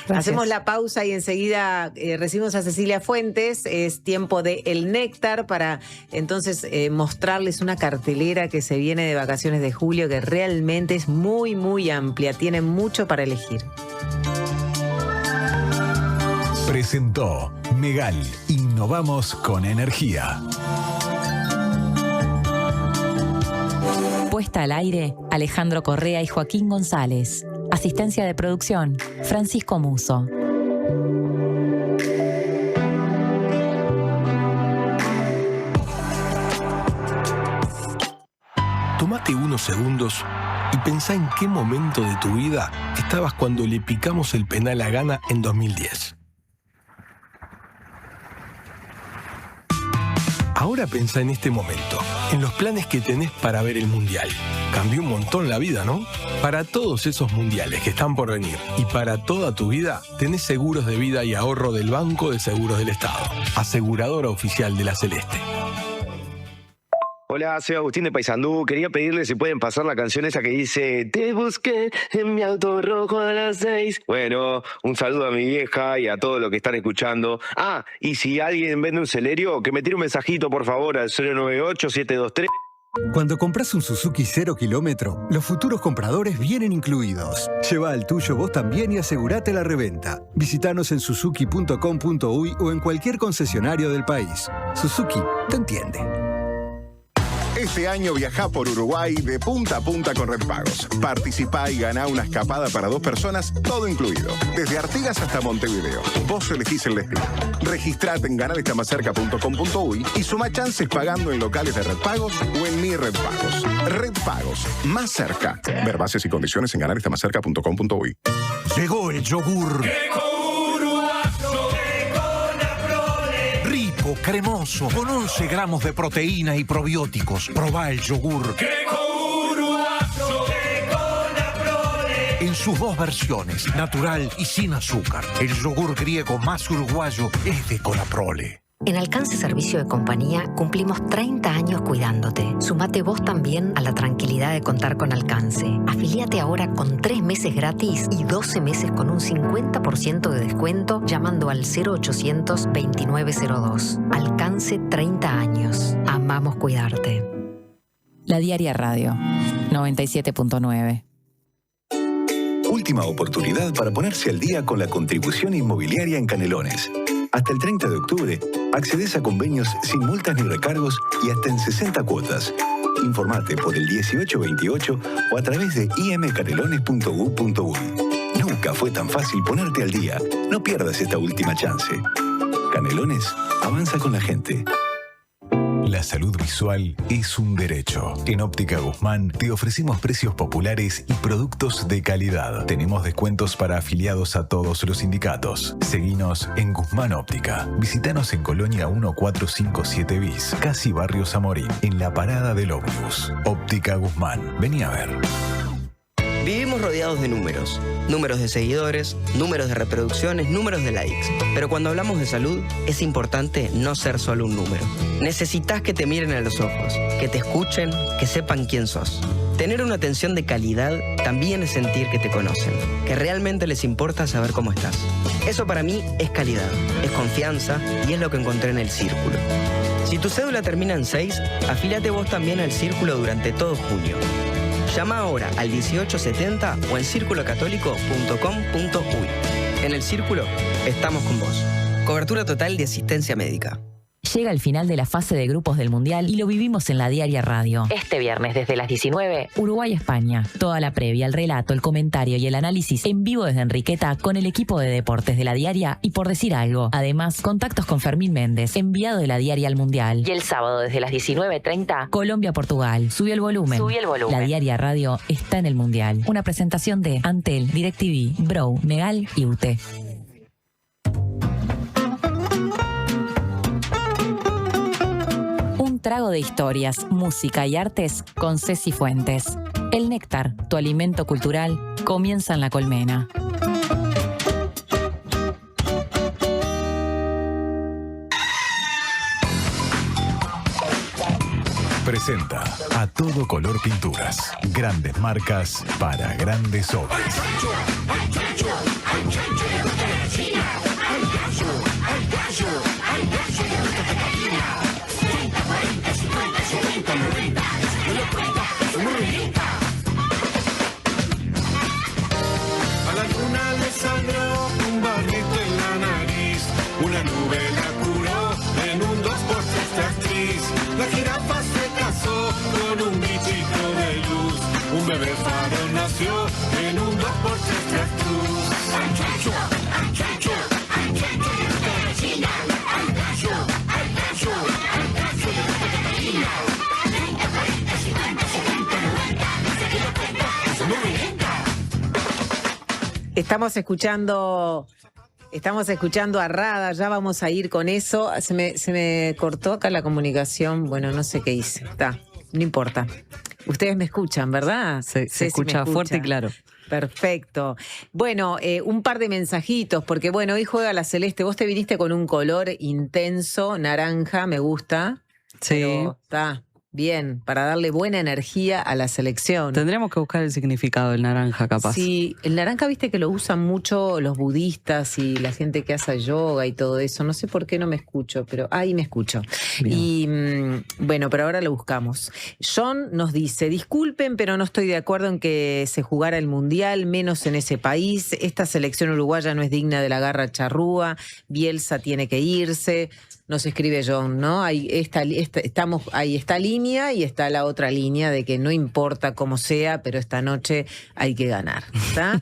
Gracias. Hacemos la pausa y enseguida recibimos a Cecilia Fuentes. Es tiempo de El Néctar para entonces mostrarles una cartelera que se viene de vacaciones de julio que realmente es muy, muy amplia. Tiene mucho para elegir. Presentó Megal. Innovamos con energía. Puesta al aire, Alejandro Correa y Joaquín González. Asistencia de producción, Francisco Muso. Tómate unos segundos y pensá en qué momento de tu vida estabas cuando le picamos el penal a Ghana en 2010. Ahora pensá en este momento, en los planes que tenés para ver el Mundial. Cambió un montón la vida, ¿no? Para todos esos mundiales que están por venir y para toda tu vida, tenés seguros de vida y ahorro del Banco de Seguros del Estado, aseguradora oficial de la Celeste. Hola, soy Agustín de Paysandú. Quería pedirle si pueden pasar la canción esa que dice te busqué en mi auto rojo a las 6. Bueno, un saludo a mi vieja y a todos los que están escuchando. Ah, y si alguien vende un Celerio, que me tire un mensajito por favor al 098-723. Cuando compras un Suzuki 0 kilómetro, los futuros compradores vienen incluidos. Lleva el tuyo vos también y asegurate la reventa. Visítanos en suzuki.com.uy o en cualquier concesionario del país. Suzuki te entiende. Este año viajá por Uruguay de punta a punta con Red Pagos. Participá y ganá una escapada para 2 personas, todo incluido. Desde Artigas hasta Montevideo. Vos elegís el destino. Registrate en ganarestamascerca.com.uy y suma chances pagando en locales de Red Pagos o en Mi Red Pagos. Red Pagos, más cerca. Ver bases y condiciones en ganarestamascerca.com.uy. Llegó el yogur. Cremoso, con 11 gramos de proteína y probióticos. Probá el yogur. En sus 2 versiones, natural y sin azúcar. El yogur griego más uruguayo es de Conaprole. En Alcance Servicio de Compañía cumplimos 30 años cuidándote. Sumate vos también a la tranquilidad de contar con Alcance. Afilíate ahora con 3 meses gratis y 12 meses con un 50% de descuento llamando al 0800-2902. Alcance 30 años. Amamos cuidarte. La Diaria Radio, 97.9. Última oportunidad para ponerse al día con la contribución inmobiliaria en Canelones. Hasta el 30 de octubre, accedes a convenios sin multas ni recargos y hasta en 60 cuotas. Informate por el 1828 o a través de imcanelones.gov.uy. Nunca fue tan fácil ponerte al día. No pierdas esta última chance. Canelones, avanza con la gente. La salud visual es un derecho. En Óptica Guzmán te ofrecemos precios populares y productos de calidad. Tenemos descuentos para afiliados a todos los sindicatos. Seguinos en Guzmán Óptica. Visítanos en Colonia 1457 bis, casi Barrio Zamorín, en la parada del ómnibus. Óptica Guzmán. Vení a ver. Vivimos rodeados de números. Números de seguidores, números de reproducciones, números de likes. Pero cuando hablamos de salud, es importante no ser solo un número. Necesitas que te miren a los ojos, que te escuchen, que sepan quién sos. Tener una atención de calidad también es sentir que te conocen, que realmente les importa saber cómo estás. Eso para mí es calidad, es confianza y es lo que encontré en el Círculo. Si tu cédula termina en 6, afíliate vos también al Círculo durante todo junio. Llama ahora al 1870 o en circulocatólico.com.uy. En el Círculo estamos con vos. Cobertura total de asistencia médica. Llega el final de la fase de grupos del Mundial y lo vivimos en la Diaria Radio. Este viernes desde las 19, Uruguay-España. Toda la previa, el relato, el comentario y el análisis en vivo desde Enriqueta con el equipo de deportes de la Diaria y Por Decir Algo. Además, contactos con Fermín Méndez, enviado de la Diaria al Mundial. Y el sábado desde las 19:30, Colombia-Portugal. Sube el volumen. La Diaria Radio está en el Mundial. Una presentación de Antel, DirecTV, Bro, Megal y UTE. Trago de historias, música y artes con Ceci Fuentes. El néctar, tu alimento cultural, comienza en La Colmena. Presenta A Todo Color Pinturas. Grandes marcas para grandes obras. A la luna le sangró un barrito en la nariz, una nube la curó en un 2x3 de actriz. La jirafa se casó con un bichito de luz, un bebé faro nació en un 2x3 de actriz. Al chancho, al chancho, al chancho de la gallina, al gallo, al gallo, al gallo de la gallina. 30, 40, 50, 70, 90, no se dio cuenta, eso no inventa. Estamos escuchando a Rada, ya vamos a ir con eso. Se me cortó acá la comunicación, bueno, no sé qué hice, no importa. Ustedes me escuchan, ¿verdad? Se escucha fuerte y claro. Perfecto. Bueno, un par de mensajitos, porque bueno, hoy juega la Celeste. Vos te viniste con un color intenso, naranja, me gusta. Sí. Está bien, para darle buena energía a la selección. Tendríamos que buscar el significado del naranja, capaz. Sí, el naranja, viste que lo usan mucho los budistas y la gente que hace yoga y todo eso. No sé por qué no me escucho, pero ahí me escucho. Bien. Y bueno, pero ahora lo buscamos. John nos dice, disculpen, pero no estoy de acuerdo en que se jugara el Mundial, menos en ese país. Esta selección uruguaya no es digna de la garra charrúa. Bielsa tiene que irse. Nos escribe John, ¿no? Ahí está línea y está la otra línea de que no importa cómo sea, pero esta noche hay que ganar, ¿está?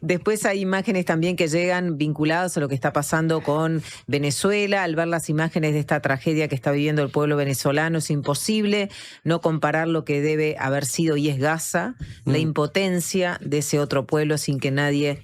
Después hay imágenes también que llegan vinculadas a lo que está pasando con Venezuela. Al ver las imágenes de esta tragedia que está viviendo el pueblo venezolano, es imposible no comparar lo que debe haber sido y es Gaza, la impotencia de ese otro pueblo sin que nadie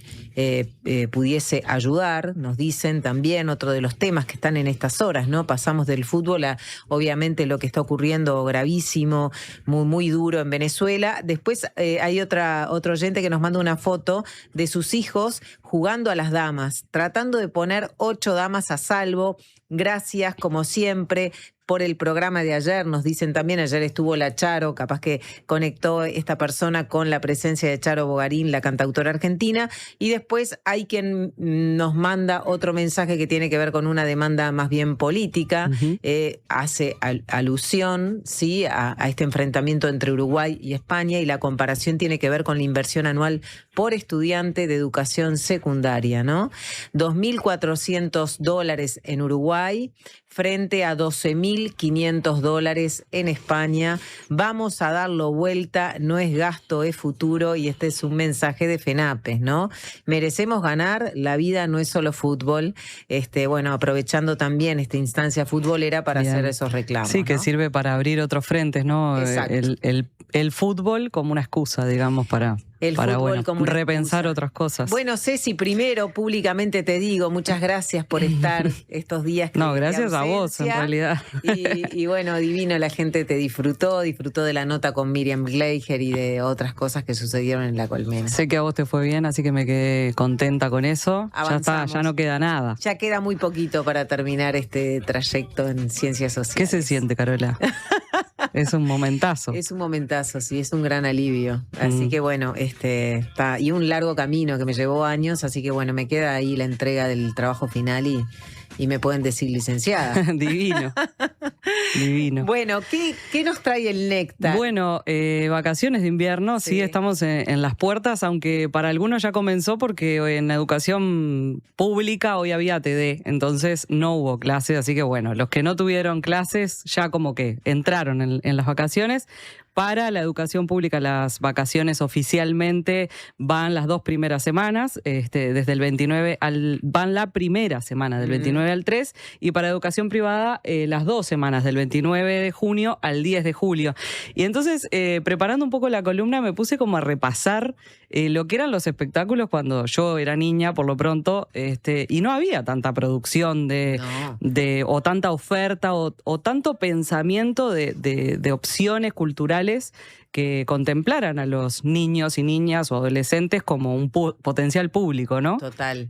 pudiese ayudar. Nos dicen también otro de los temas que están en estas horas, ¿no? Pasamos del fútbol a obviamente lo que está ocurriendo gravísimo, muy, muy duro en Venezuela. Después hay otro oyente que nos manda una foto de sus hijos jugando a las damas, tratando de poner 8 damas a salvo. Gracias, como siempre, por el programa de ayer. Nos dicen también, ayer estuvo la Charo, capaz que conectó esta persona con la presencia de Charo Bogarín, la cantautora argentina. Y después hay quien nos manda otro mensaje que tiene que ver con una demanda más bien política. Hace alusión, ¿sí?, a este enfrentamiento entre Uruguay y España, y la comparación tiene que ver con la inversión anual por estudiante de educación secundaria, ¿no? $2.400 en Uruguay frente a $12.500 en España. Vamos a darlo vuelta, no es gasto, es futuro, y este es un mensaje de FENAPES, ¿no? Merecemos ganar, la vida no es solo fútbol. Bueno, aprovechando también esta instancia futbolera para hacer esos reclamos. Sí, que ¿no? sirve para abrir otros frentes, ¿no? El fútbol como una excusa, digamos, para repensar otras cosas. Bueno, Ceci, primero públicamente te digo, muchas gracias por estar estos días. No, gracias a vos, en realidad. Y bueno, divino, la gente te disfrutó de la nota con Miriam Gleiger y de otras cosas que sucedieron en La Colmena. Sé que a vos te fue bien, así que me quedé contenta con eso. Avanzamos. Ya está, ya no queda nada. Ya queda muy poquito para terminar este trayecto en Ciencias Sociales. ¿Qué se siente, Carola? Es un momentazo. Es un momentazo, sí, es un gran alivio. Así que bueno, y un largo camino que me llevó años, así que bueno, me queda ahí la entrega del trabajo final y me pueden decir licenciada. Divino. Divino. Bueno, ¿qué nos trae el néctar? Bueno, vacaciones de invierno, sí, estamos en las puertas, aunque para algunos ya comenzó porque en la educación pública hoy había TD, entonces no hubo clases, así que bueno, los que no tuvieron clases ya como que entraron en las vacaciones. Para la educación pública, las vacaciones oficialmente van las 2 primeras semanas, desde el 29 van la primera semana, del 29 al 3, y para educación privada, las 2 semanas, del 29 de junio al 10 de julio. Y entonces, preparando un poco la columna, me puse como a repasar lo que eran los espectáculos cuando yo era niña, por lo pronto, y no había tanta producción o tanta oferta o tanto pensamiento de opciones culturales que contemplaran a los niños y niñas o adolescentes como un potencial público, ¿no? Total.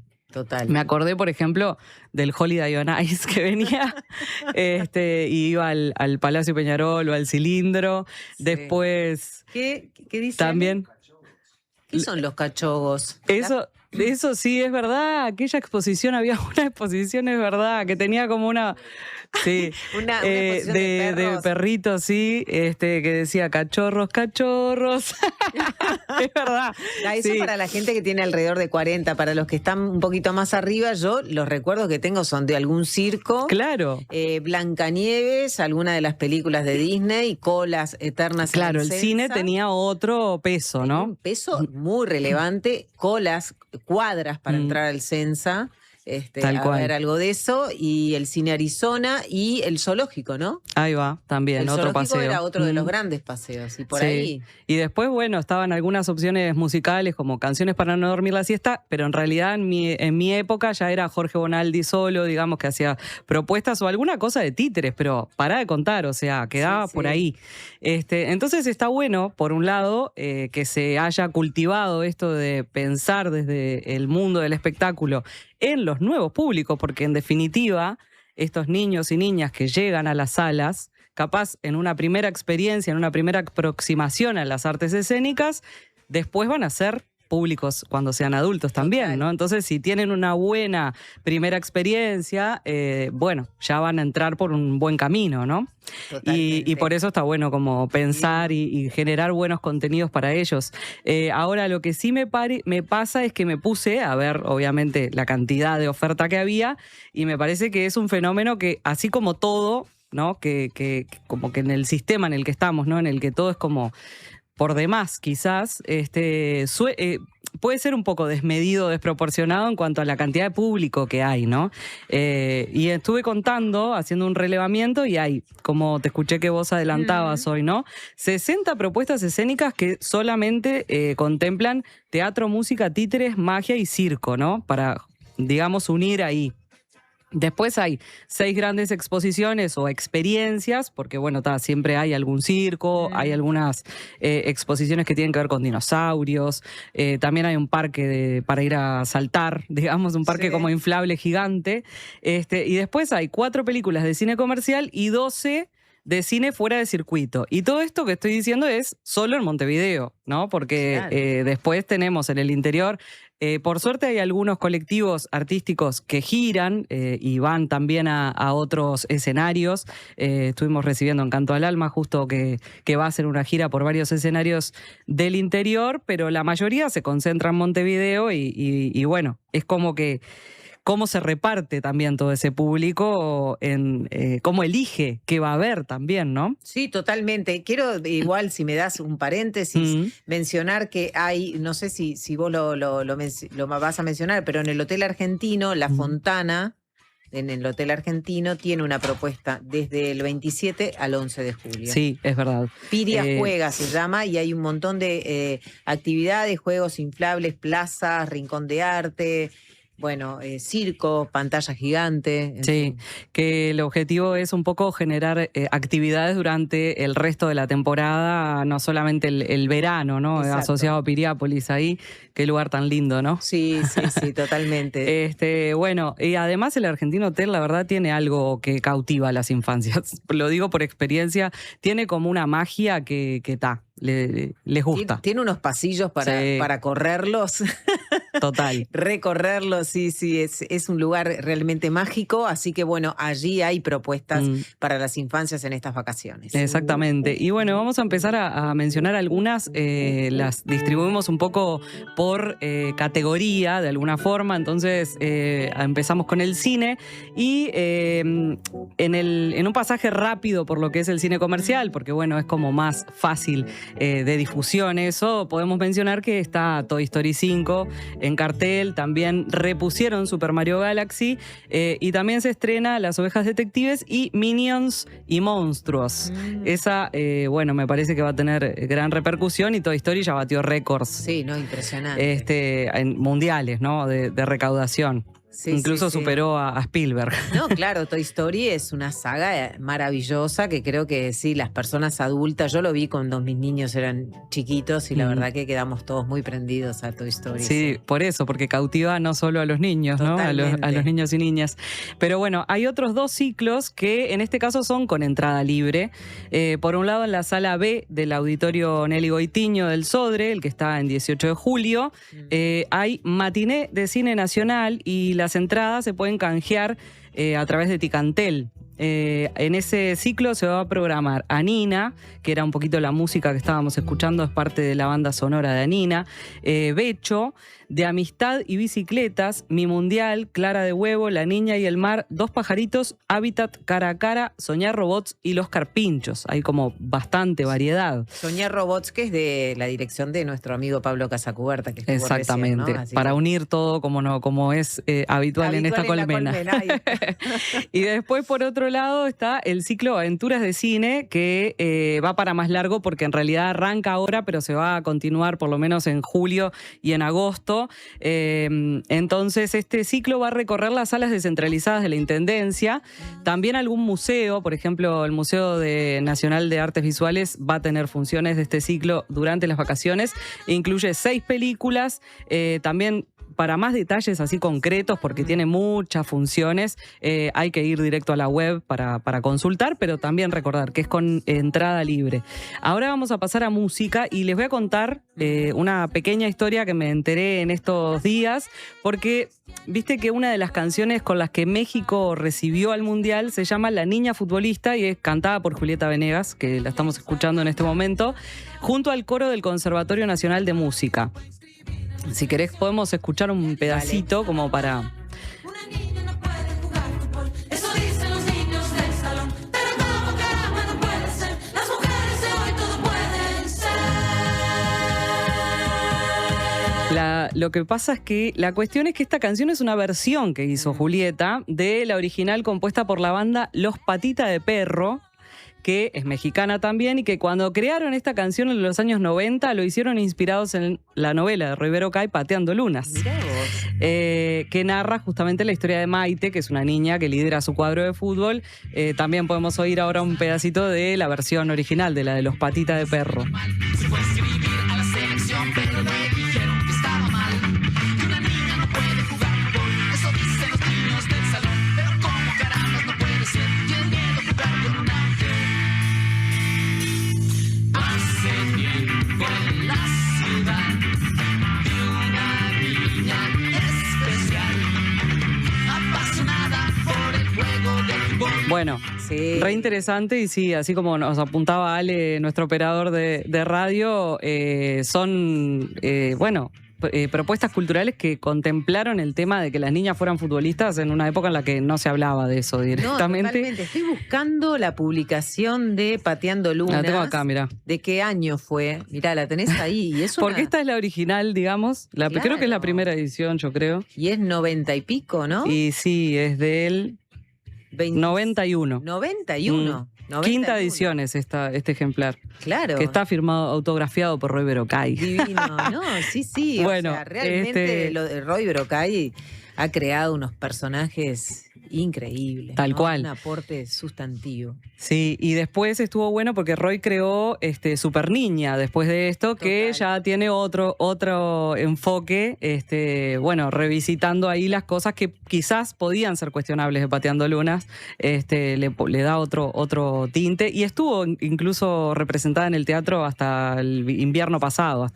Me acordé, por ejemplo, del Holiday on Ice que venía y iba al Palacio Peñarol o al Cilindro. Sí. Después... ¿Qué dice? También... ¿Qué son los cachogos? Eso sí, es verdad. Aquella exposición, había una exposición, es verdad, que tenía como una... Sí, una exposición de perritos, sí, que decía cachorros. Es verdad. Eso para la gente que tiene alrededor de 40, para los que están un poquito más arriba, yo los recuerdos que tengo son de algún circo. Claro. Blancanieves, alguna de las películas de Disney, colas eternas. Claro, el cine tenía otro peso, ¿no? Un peso muy relevante, colas, cuadras para entrar al Sensa. Ver algo de eso, y el Cine Arizona y el zoológico, ¿no? Ahí va, también, otro paseo. El zoológico era otro de los grandes paseos, y por ahí. Y después, bueno, estaban algunas opciones musicales como Canciones para no dormir la siesta, pero en realidad en mi época ya era Jorge Bonaldi solo, digamos, que hacía propuestas o alguna cosa de títeres, pero pará de contar, o sea, quedaba por ahí. Entonces está bueno, por un lado, que se haya cultivado esto de pensar desde el mundo del espectáculo en los nuevos públicos, porque en definitiva, estos niños y niñas que llegan a las salas, capaz en una primera experiencia, en una primera aproximación a las artes escénicas, después van a ser públicos cuando sean adultos también, ¿no? Entonces, si tienen una buena primera experiencia, bueno, ya van a entrar por un buen camino, ¿no? Y por eso está bueno como pensar y generar buenos contenidos para ellos. Ahora, lo que sí me pasa es que me puse a ver, obviamente, la cantidad de oferta que había, y me parece que es un fenómeno que, así como todo, ¿no? Que como que en el sistema en el que estamos, ¿no? En el que todo es como por demás, quizás, puede ser un poco desmedido, desproporcionado en cuanto a la cantidad de público que hay, ¿no? Y estuve contando, haciendo un relevamiento, y hay, como te escuché que vos adelantabas hoy, ¿no? 60 propuestas escénicas que solamente contemplan teatro, música, títeres, magia y circo, ¿no? Para, digamos, unir ahí. Después hay 6 grandes exposiciones o experiencias, porque bueno, siempre hay algún circo, hay algunas exposiciones que tienen que ver con dinosaurios, también hay un parque para ir a saltar, digamos, un parque como inflable gigante, y después hay 4 películas de cine comercial y 12 de cine fuera de circuito. Y todo esto que estoy diciendo es solo en Montevideo, ¿no? Porque después tenemos en el interior... por suerte hay algunos colectivos artísticos que giran y van también a otros escenarios. Estuvimos recibiendo Encanto al Alma, justo que va a hacer una gira por varios escenarios del interior, pero la mayoría se concentra en Montevideo y bueno, es como que cómo se reparte también todo ese público, cómo elige qué va a haber también, ¿no? Sí, totalmente. Quiero, igual, si me das un paréntesis, mencionar que hay, no sé si vos lo vas a mencionar, pero en el Hotel Argentino, La Fontana, en el Hotel Argentino, tiene una propuesta desde el 27 al 11 de julio. Sí, es verdad. Piria Juega se llama, y hay un montón de actividades, juegos inflables, plazas, rincón de arte... Bueno, circo, pantalla gigante. Sí, que el objetivo es un poco generar actividades durante el resto de la temporada, no solamente el verano, ¿no? Exacto. Asociado a Piriápolis ahí, qué lugar tan lindo, ¿no? Sí, totalmente. Bueno, y además el Argentino Hotel, la verdad, tiene algo que cautiva a las infancias. Lo digo por experiencia, tiene como una magia que les gusta. Tiene unos pasillos para correrlos. Total. Recorrerlo, sí, es un lugar realmente mágico, así que bueno, allí hay propuestas para las infancias en estas vacaciones. Exactamente. Y bueno, vamos a empezar a mencionar algunas, las distribuimos un poco por categoría de alguna forma, entonces empezamos con el cine y en un pasaje rápido por lo que es el cine comercial, porque bueno, es como más fácil de difusión eso, podemos mencionar que está Toy Story 5 en cartel, también repusieron Super Mario Galaxy y también se estrena Las Ovejas Detectives y Minions y Monstruos. Esa, bueno, me parece que va a tener gran repercusión y Toy Story ya batió récords. Sí, no, impresionante. En mundiales, ¿no? De recaudación. Sí, Incluso sí, sí. superó a Spielberg. No, claro, Toy Story es una saga maravillosa que creo que sí, las personas adultas, yo lo vi cuando mis niños eran chiquitos y la verdad que quedamos todos muy prendidos a Toy Story. Sí, por eso, porque cautiva no solo a los niños, ¿no? A los niños y niñas. Pero bueno, hay otros dos ciclos que en este caso son con entrada libre. Por un lado, en la sala B del Auditorio Nelly Goitiño del Sodre, el que está en 18 de julio, hay matiné de cine nacional y las entradas se pueden canjear a través de Ticantel. En ese ciclo se va a programar Anina, que era un poquito la música que estábamos escuchando, es parte de la banda sonora de Anina, Becho, De Amistad y Bicicletas, Mi Mundial, Clara de Huevo, La Niña y el Mar, Dos Pajaritos, Hábitat, Cara a Cara, Soñar Robots y Los Carpinchos. Hay como bastante variedad. Soñar Robots, que es de la dirección de nuestro amigo Pablo Casacuberta, que estuvo Exactamente, recién, ¿no? para unir todo como es habitual en esta colmena. Y después, por otro lado, está el ciclo Aventuras de Cine, que va para más largo porque en realidad arranca ahora, pero se va a continuar por lo menos en julio y en agosto. Entonces, este ciclo va a recorrer las salas descentralizadas de la Intendencia, también algún museo, por ejemplo, el Museo Nacional de Artes Visuales va a tener funciones de este ciclo durante las vacaciones, e incluye 6 películas, también. Para más detalles así concretos, porque tiene muchas funciones, hay que ir directo a la web para consultar, pero también recordar que es con entrada libre. Ahora vamos a pasar a música y les voy a contar una pequeña historia que me enteré en estos días, porque viste que una de las canciones con las que México recibió al Mundial se llama La Niña Futbolista y es cantada por Julieta Venegas, que la estamos escuchando en este momento, junto al coro del Conservatorio Nacional de Música. Si querés podemos escuchar un pedacito como para... Lo que pasa es que la cuestión es que esta canción es una versión que hizo Julieta de la original compuesta por la banda Los Patita de Perro, que es mexicana también, y que cuando crearon esta canción en los años 90 lo hicieron inspirados en la novela de Rivero Cay, Pateando Lunas, que narra justamente la historia de Maite, que es una niña que lidera su cuadro de fútbol. También podemos oír ahora un pedacito de la versión original, de la de Los Patitas de Perro. Se fue a escribir a la selección, pero le dijeron que estaba mal. Que una niña no puede jugar fútbol, eso dicen los niños del salón. Pero como carambas no puede ser, tiene miedo a jugar con un ángel. Hace tiempo en la ciudad vi una niña especial, apasionada por el juego de fútbol. Bueno, re interesante, y sí, así como nos apuntaba Ale, nuestro operador de radio, son, propuestas culturales que contemplaron el tema de que las niñas fueran futbolistas en una época en la que no se hablaba de eso directamente. No, totalmente. Estoy buscando la publicación de Pateando Lunas. La tengo acá, mira. ¿De qué año fue? Mirá, la tenés ahí. Y es una... Porque esta es la original, digamos. Creo que es la primera edición, yo creo. Y es 90 y pico, ¿no? Y sí, es del 91. 91. Quinta edición es este ejemplar. Claro. Que está firmado, autografiado por Roy Berocay. Divino, no, sí. Bueno, o sea, realmente lo de Roy Berocay ha creado unos personajes increíbles. Tal cual. Un aporte sustantivo. Sí, y después estuvo bueno porque Roy creó Super Niña después de esto, que ya tiene otro enfoque, bueno, revisitando ahí las cosas que quizás podían ser cuestionables de Pateando Lunas, le da otro tinte, y estuvo incluso representada en el teatro hasta el invierno pasado,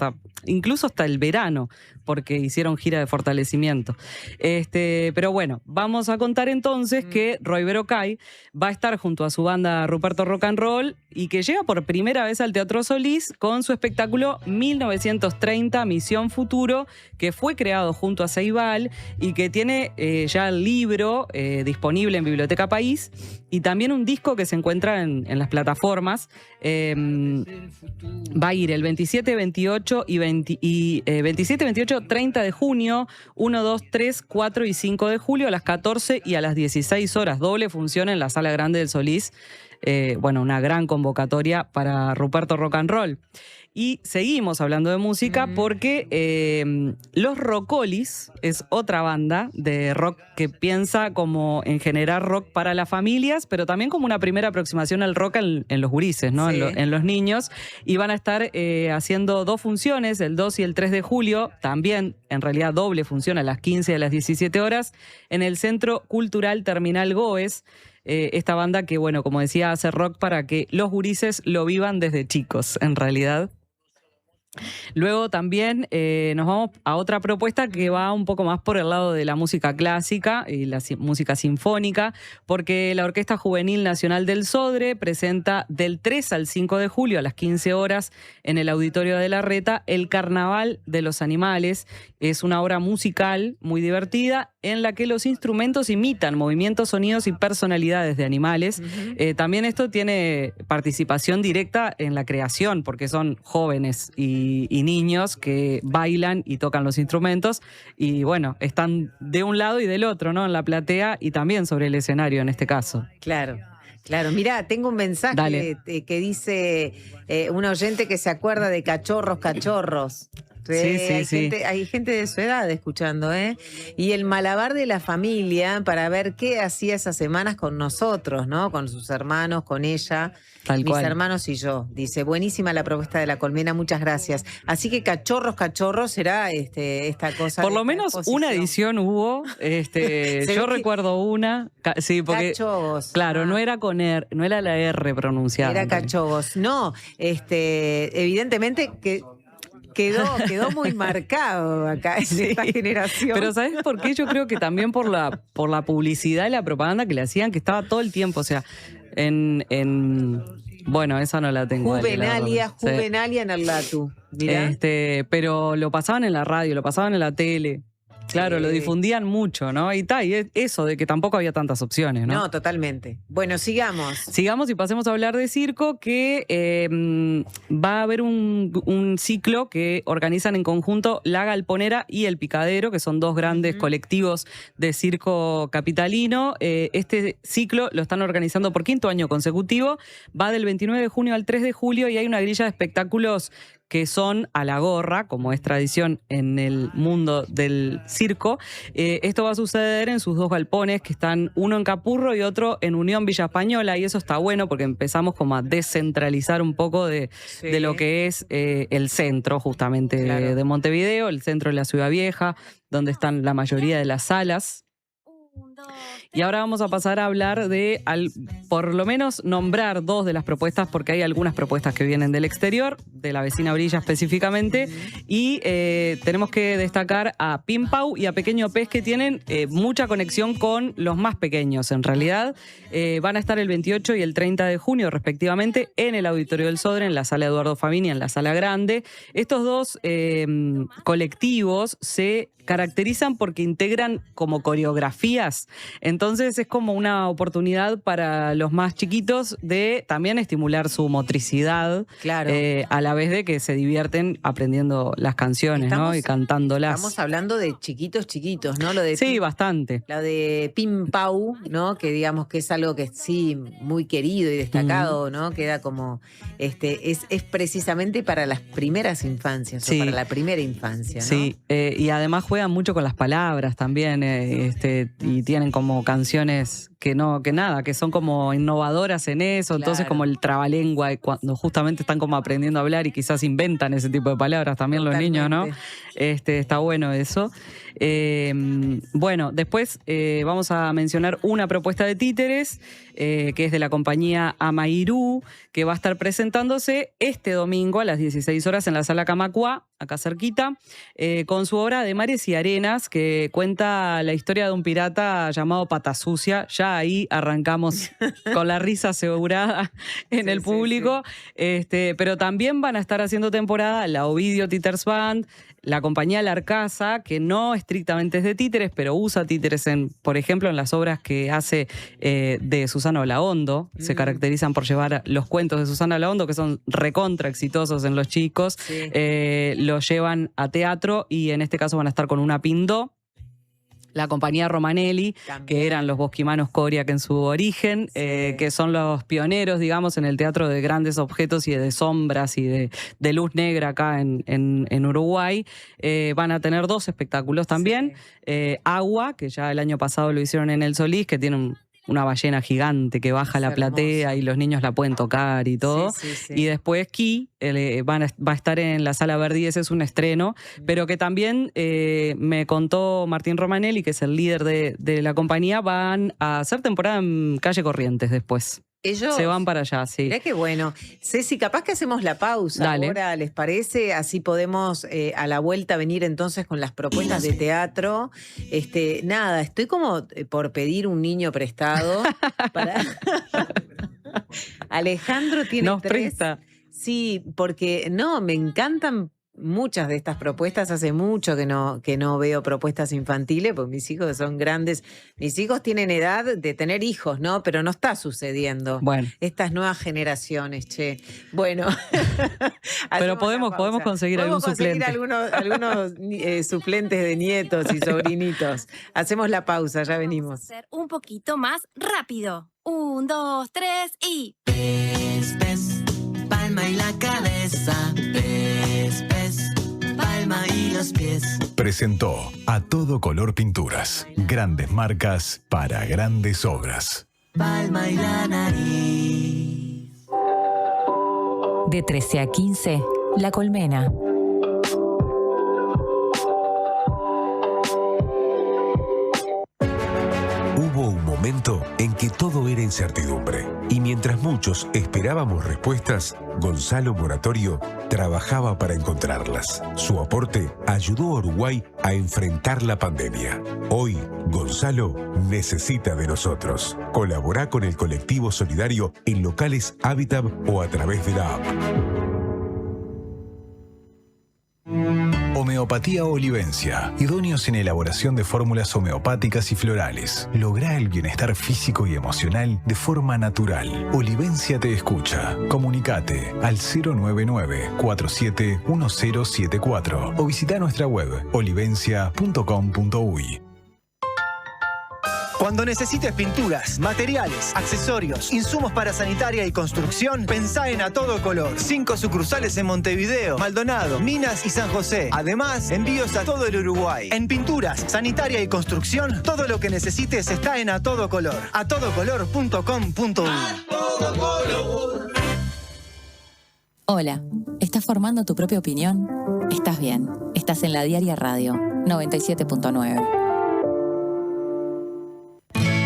incluso hasta el verano, porque hicieron gira de fortalecimiento. Pero bueno, vamos a contar entonces que Roy Berocay va a estar junto a su banda Ruperto Rock and Roll, y que llega por primera vez al Teatro Solís con su espectáculo 1930 Misión Futuro, que fue creado junto a Ceibal y que tiene ya el libro disponible en Biblioteca País, y también un disco que se encuentra en las plataformas. Va a ir el 27, 28 y 30 de junio, 1, 2, 3, 4 y 5 de julio a las 14 y a las 16 horas. Doble función en la Sala Grande del Solís. Bueno, una gran convocatoria para Ruperto Rock and Roll. Y seguimos hablando de música porque Los Rockolis es otra banda de rock que piensa como en generar rock para las familias, pero también como una primera aproximación al rock en los gurises, ¿no? Sí. En los niños. Y van a estar haciendo 2 funciones, el 2 y el 3 de julio, también en realidad doble función a las 15 y a las 17 horas, en el Centro Cultural Terminal Goes. Esta banda que, bueno, como decía, hace rock para que los gurises lo vivan desde chicos, en realidad. Luego también nos vamos a otra propuesta que va un poco más por el lado de la música clásica y la música sinfónica, porque la Orquesta Juvenil Nacional del Sodre presenta del 3 al 5 de julio a las 15 horas en el Auditorio de la Reta El Carnaval de los Animales. Es una obra musical muy divertida en la que los instrumentos imitan movimientos, sonidos y personalidades de animales. También esto tiene participación directa en la creación, porque son jóvenes y niños que bailan y tocan los instrumentos, y bueno, están de un lado y del otro, ¿no? En la platea y también sobre el escenario en este caso. Claro. Claro, mirá, tengo un mensaje que dice un oyente que se acuerda de Cachorros. Sí. Hay gente de su edad escuchando, ¿eh? Y el malabar de la familia para ver qué hacía esas semanas con nosotros, ¿no? Con sus hermanos, con ella, Tal mis cual. hermanos y yo. Dice, buenísima la propuesta de la colmena, muchas gracias. Así que Cachorros será esta cosa. Por de lo esta menos exposición. una edición hubo, yo recuerdo una, sí, porque Cachogos. claro, no era no era la R pronunciada. Era Cachogos. No, evidentemente que quedó muy marcado acá en esta generación. Pero ¿sabes por qué? Yo creo que también por la publicidad y la propaganda que le hacían, que estaba todo el tiempo, o sea, bueno, esa no la tengo. Juvenalia en el Latu. Mirá. Pero lo pasaban en la radio, lo pasaban en la tele. Claro, lo difundían mucho, ¿no? Y eso de que tampoco había tantas opciones, ¿no? No, totalmente. Bueno, sigamos. Sigamos y pasemos a hablar de circo, que va a haber un ciclo que organizan en conjunto La Galponera y El Picadero, que son 2 grandes colectivos de circo capitalino. Este ciclo lo están organizando por 5º año consecutivo. Va del 29 de junio al 3 de julio y hay una grilla de espectáculos que son a la gorra, como es tradición en el mundo del circo. Esto va a suceder en sus 2 galpones, que están uno en Capurro y otro en Unión Villa Española, y eso está bueno porque empezamos como a descentralizar un poco de lo que es el centro justamente de Montevideo, el centro de la Ciudad Vieja, donde están la mayoría de las salas. Y ahora vamos a pasar a hablar por lo menos nombrar 2 de las propuestas, porque hay algunas propuestas que vienen del exterior, de la vecina Brilla específicamente, y tenemos que destacar a Pim Pau y a Pequeño Pez, que tienen mucha conexión con los más pequeños en realidad. Van a estar el 28 y el 30 de junio respectivamente en el Auditorio del Sodre, en la Sala Eduardo Favini, en la Sala Grande. Estos 2 colectivos se caracterizan porque integran como coreografías Entonces es como una oportunidad para los más chiquitos de también estimular su motricidad, Claro. A la vez de que se divierten aprendiendo las canciones, ¿no? Y cantándolas. Estamos hablando de chiquitos, ¿no? Lo de Sí, bastante. La de Pim Pau, ¿no? Que digamos que es algo que sí, muy querido y destacado, ¿no? Queda como, es precisamente para las primeras infancias, Sí. o para la primera infancia, ¿no? Sí, y además juegan mucho con las palabras también, y tienen como canciones que son como innovadoras en eso, entonces Claro. como el trabalengua, y cuando justamente están como aprendiendo a hablar y quizás inventan ese tipo de palabras también los niños, ¿no? Está bueno eso. Bueno, después vamos a mencionar una propuesta de títeres, que es de la compañía Amairú, que va a estar presentándose este domingo a las 16 horas en la Sala Camacuá, acá cerquita, con su obra de Mares y Arenas, que cuenta la historia de un pirata llamado Pata Sucia. Ya ahí arrancamos con la risa asegurada en el público. Pero también van a estar haciendo temporada la Ovidio Titers Band, la compañía La Arcasa, que no estrictamente es de títeres, pero usa títeres, por ejemplo, en las obras que hace de Susana Olaondo. Se caracterizan por llevar los cuentos de Susana Olaondo, que son recontra exitosos en los chicos. Los llevan a teatro y en este caso van a estar con una Pindó. La compañía Romanelli, que eran los bosquimanos Coriac en su origen, que son los pioneros, digamos, en el teatro de grandes objetos y de sombras y de luz negra acá en Uruguay. Van a tener 2 espectáculos también. Agua, que ya el año pasado lo hicieron en el Solís, que tiene una ballena gigante que baja a la platea y los niños la pueden tocar y todo. Y después Ki va a estar en la Sala Verdi, ese es un estreno, pero que también me contó Martín Romanelli, que es el líder de la compañía, van a hacer temporada en Calle Corrientes después. Ellos se van para allá, sí. Mirá qué bueno. Ceci, capaz que hacemos la pausa. Dale. Ahora, ¿les parece? Así podemos a la vuelta venir entonces con las propuestas de teatro. Nada, estoy como por pedir un niño prestado. Alejandro tiene Nos 3. presta. Sí, porque me encantan muchas de estas propuestas. Hace mucho que no veo propuestas infantiles, porque mis hijos son grandes. Mis hijos tienen edad de tener hijos, ¿no? Pero no está sucediendo. Bueno. Estas nuevas generaciones, che. Bueno. Pero podemos conseguir algún suplente. Algunos suplentes de nietos y sobrinitos. Hacemos la pausa, ya venimos. Ser un poquito más rápido. 1, 2, 3 y... Pez, palma y la cabeza. Pez, palma y los pies. Presentó A Todo Color Pinturas. Grandes marcas para grandes obras. Palma y la nariz. De 13 a 15, La Colmena. Hubo un momento en que todo era incertidumbre. Y mientras muchos esperábamos respuestas, Gonzalo Moratorio trabajaba para encontrarlas. Su aporte ayudó a Uruguay a enfrentar la pandemia. Hoy, Gonzalo necesita de nosotros. Colaborá con el colectivo solidario en locales Habitat o a través de la app. Homeopatía Olivencia. Idóneos en elaboración de fórmulas homeopáticas y florales. Logra el bienestar físico y emocional de forma natural. Olivencia te escucha. Comunicate al 099-471074 o visita nuestra web olivencia.com.uy. Cuando necesites pinturas, materiales, accesorios, insumos para sanitaria y construcción, pensá en A Todo Color. 5 sucursales en Montevideo, Maldonado, Minas y San José. Además, envíos a todo el Uruguay. En pinturas, sanitaria y construcción, todo lo que necesites está en A Todo Color. atodocolor.com.uy. Hola, ¿estás formando tu propia opinión? Estás bien, estás en la Diaria Radio 97.9.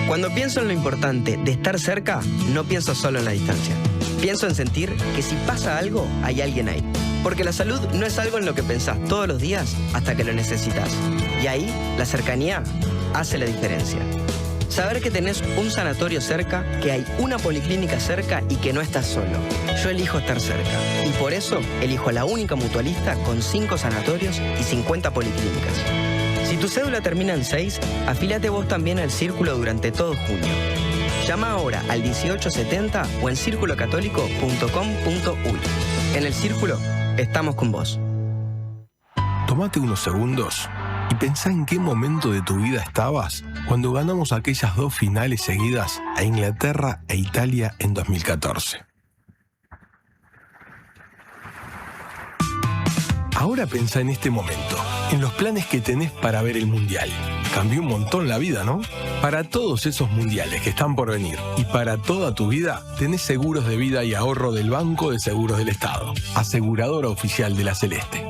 Cuando pienso en lo importante de estar cerca, no pienso solo en la distancia. Pienso en sentir que si pasa algo, hay alguien ahí. Porque la salud no es algo en lo que pensás todos los días hasta que lo necesitas. Y ahí, la cercanía hace la diferencia. Saber que tenés un sanatorio cerca, que hay una policlínica cerca y que no estás solo. Yo elijo estar cerca. Y por eso elijo la única mutualista con 5 sanatorios y 50 policlínicas. Si tu cédula termina en 6, afíliate vos también al Círculo durante todo junio. Llama ahora al 1870 o en circulocatólico.com.uy. En el Círculo, estamos con vos. Tómate unos segundos y pensá en qué momento de tu vida estabas cuando ganamos aquellas 2 finales seguidas a Inglaterra e Italia en 2014. Ahora pensá en este momento, en los planes que tenés para ver el Mundial. Cambió un montón la vida, ¿no? Para todos esos mundiales que están por venir y para toda tu vida, tenés seguros de vida y ahorro del Banco de Seguros del Estado, aseguradora oficial de la Celeste.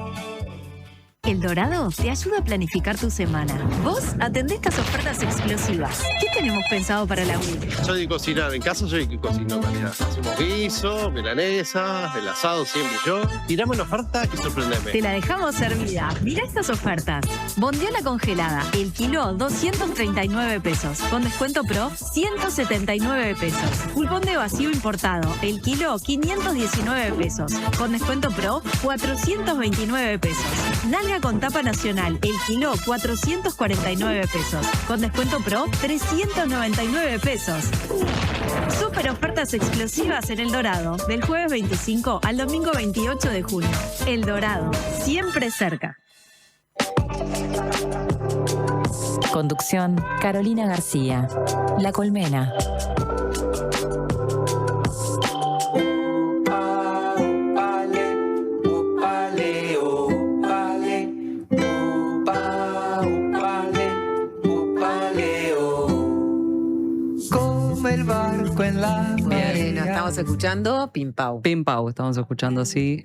El Dorado te ayuda a planificar tu semana. Vos atendés estas ofertas explosivas. ¿Qué tenemos pensado para la week? Soy de cocinar, en casa soy que cocino. María. Hacemos guiso, milanesas, el asado siempre yo. Tirame una oferta y sorprendeme. Te la dejamos servida. Mirá estas ofertas. Bondiola congelada, el kilo 239 pesos. Con descuento pro, 179 pesos. Pulpón de vacío importado, el kilo 519 pesos. Con descuento pro, 429 pesos. Nalga con tapa nacional, el kilo 449 pesos. Con descuento pro, 399 pesos. Super ofertas explosivas en El Dorado, del jueves 25 al domingo 28 de junio. El Dorado, siempre cerca. Conducción, Carolina García. La Colmena. El barco en la Bien, estamos escuchando Pim Pau. Pim Pau, estamos escuchando, sí.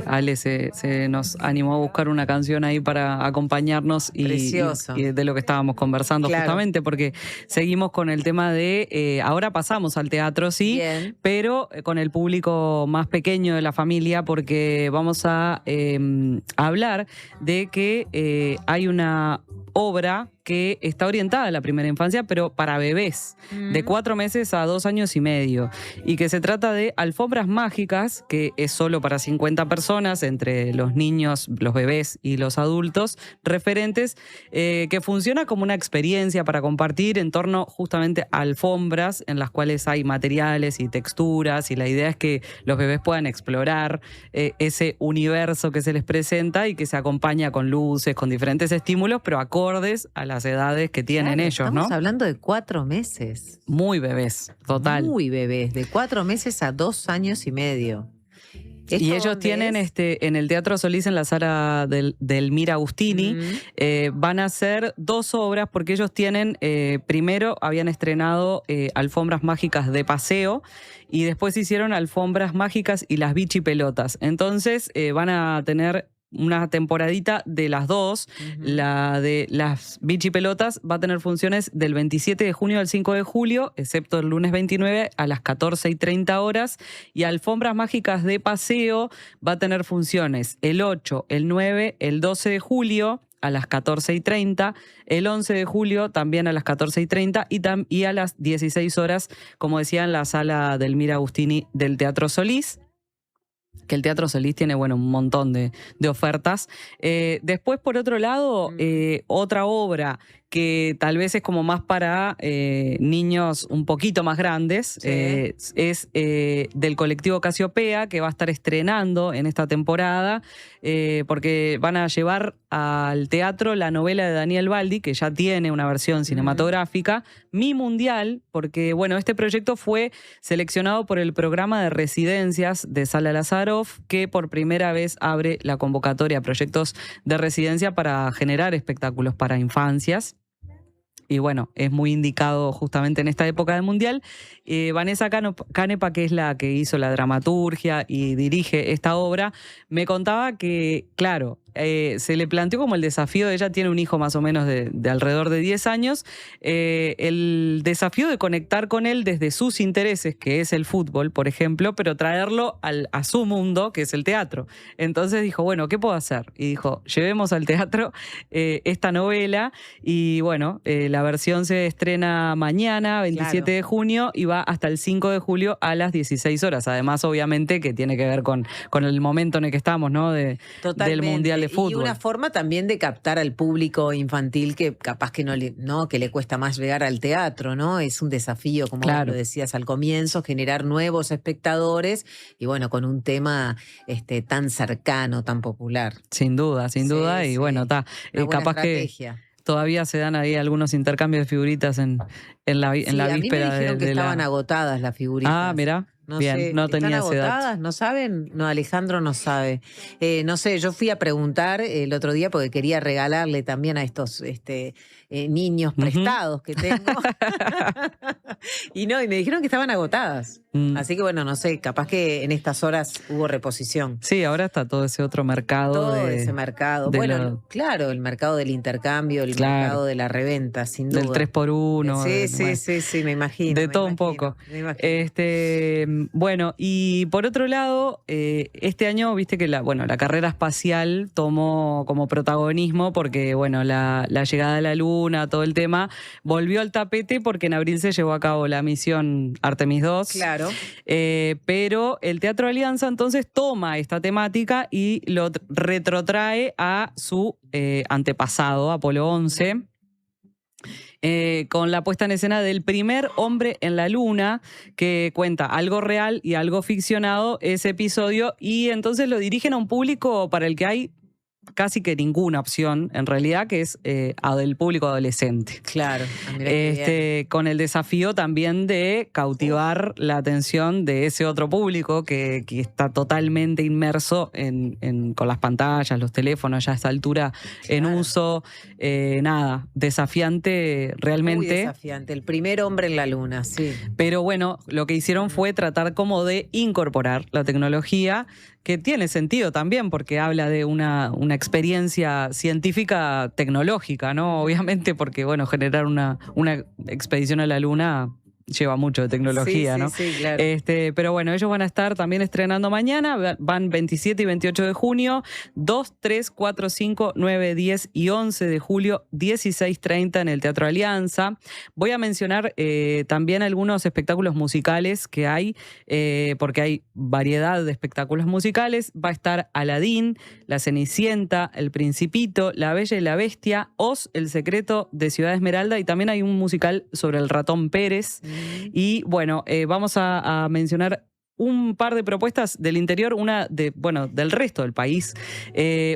Ale se nos animó a buscar una canción ahí para acompañarnos y de lo que estábamos conversando, Claro. justamente, porque seguimos con el tema de, ahora pasamos al teatro, sí, Bien. pero con el público más pequeño de la familia, porque vamos a hablar de que hay una obra que está orientada a la primera infancia, pero para bebés, de 4 meses a 2 años y medio, y que se trata de Alfombras Mágicas, que es solo para 50 personas, entre los niños, los bebés y los adultos, referentes, que funciona como una experiencia para compartir en torno justamente a alfombras en las cuales hay materiales y texturas, y la idea es que los bebés puedan explorar ese universo que se les presenta y que se acompaña con luces, con diferentes estímulos, pero acordes a las edades que tienen Claro, ellos, ¿no? Estamos hablando de 4 meses. Muy bebés, total. Muy bebés, de 4 meses a 2 años y medio. Y ellos tienen en el Teatro Solís, en la sala del Mira Agustini, van a hacer 2 obras, porque ellos tienen, primero habían estrenado Alfombras Mágicas de Paseo, y después hicieron Alfombras Mágicas y las Bichipelotas. Entonces van a tener una temporadita de las 2. La de las Bichipelotas va a tener funciones del 27 de junio al 5 de julio, excepto el lunes 29 a las 14:30 horas. Y Alfombras Mágicas de Paseo va a tener funciones el 8, el 9, el 12 de julio a las 14:30, el 11 de julio también a las 14:30 y a las 16 horas, como decía, en la sala del Mira Agustini del Teatro Solís. Que el Teatro Solís tiene, bueno, un montón de ofertas. Después, por otro lado, otra obra que tal vez es como más para niños un poquito más grandes, es del colectivo Casiopea, que va a estar estrenando en esta temporada, porque van a llevar al teatro la novela de Daniel Baldi, que ya tiene una versión cinematográfica, Mi Mundial, porque bueno, este proyecto fue seleccionado por el programa de residencias de Sala Lazaroff, que por primera vez abre la convocatoria a proyectos de residencia para generar espectáculos para infancias. Y bueno, es muy indicado justamente en esta época del Mundial. Vanessa Canepa, que es la que hizo la dramaturgia y dirige esta obra, me contaba que, claro, se le planteó como el desafío, ella tiene un hijo más o menos de alrededor de 10 años, el desafío de conectar con él desde sus intereses, que es el fútbol, por ejemplo, pero traerlo a su mundo, que es el teatro. Entonces dijo, bueno, ¿qué puedo hacer? Y dijo, llevemos al teatro esta novela, y bueno, la versión se estrena mañana, 27 de junio, y va hasta el 5 de julio a las 16 horas. Además, obviamente, que tiene que ver con el momento en el que estamos, ¿no? Del Mundial Mundial de Fútbol. Y una forma también de captar al público infantil que capaz que que le cuesta más llegar al teatro, ¿no? Es un desafío, como vos lo decías al comienzo, generar nuevos espectadores y bueno, con un tema tan cercano, tan popular. Sin duda. Y bueno, está. Capaz estrategia. Que todavía se dan ahí algunos intercambios de figuritas en la víspera. A mí me dijeron que estaban agotadas las figuritas. Ah, mirá. No bien, sé, no tenía ¿están ese agotadas? dato. ¿No saben? No, Alejandro no sabe. No sé, yo fui a preguntar el otro día porque quería regalarle también a estos niños prestados que tengo. y me dijeron que estaban agotadas. Así que bueno, no sé, capaz que en estas horas hubo reposición. Sí, ahora está todo ese otro mercado. Todo ese mercado. Bueno, claro, el mercado del intercambio, el mercado de la reventa, sin duda. Del 3x1. Sí, me imagino. De todo un poco. Me imagino. Bueno, y por otro lado, este año, viste que la carrera espacial tomó como protagonismo porque, bueno, la llegada a la Luna, todo el tema, volvió al tapete porque en abril se llevó a cabo la misión Artemis 2. Claro. Pero el Teatro Alianza entonces toma esta temática y lo retrotrae a su antepasado, Apolo 11. Con la puesta en escena del primer hombre en la Luna, que cuenta algo real y algo ficcionado ese episodio, y entonces lo dirigen a un público para el que hay casi que ninguna opción, en realidad, que es del público adolescente. Claro. Con el desafío también de cautivar la atención de ese otro público que está totalmente inmerso con las pantallas, los teléfonos ya a esta altura en uso. Desafiante realmente. Muy desafiante, el primer hombre en la Luna, sí. Pero bueno, lo que hicieron fue tratar como de incorporar la tecnología, que tiene sentido también porque habla de una experiencia científica tecnológica, ¿no? Obviamente porque, bueno, generar una expedición a la Luna lleva mucho de tecnología, ¿no? Sí, claro. Pero bueno, ellos van a estar también estrenando mañana, van 27 y 28 de junio, 2, 3, 4, 5, 9, 10 y 11 de julio, 16:30 en el Teatro Alianza. Voy a mencionar también algunos espectáculos musicales que hay, porque hay variedad de espectáculos musicales. Va a estar Aladín, La Cenicienta, El Principito, La Bella y la Bestia, Oz, El Secreto de Ciudad Esmeralda, y también hay un musical sobre el ratón Pérez. Y bueno, vamos a mencionar un par de propuestas del interior, del resto del país.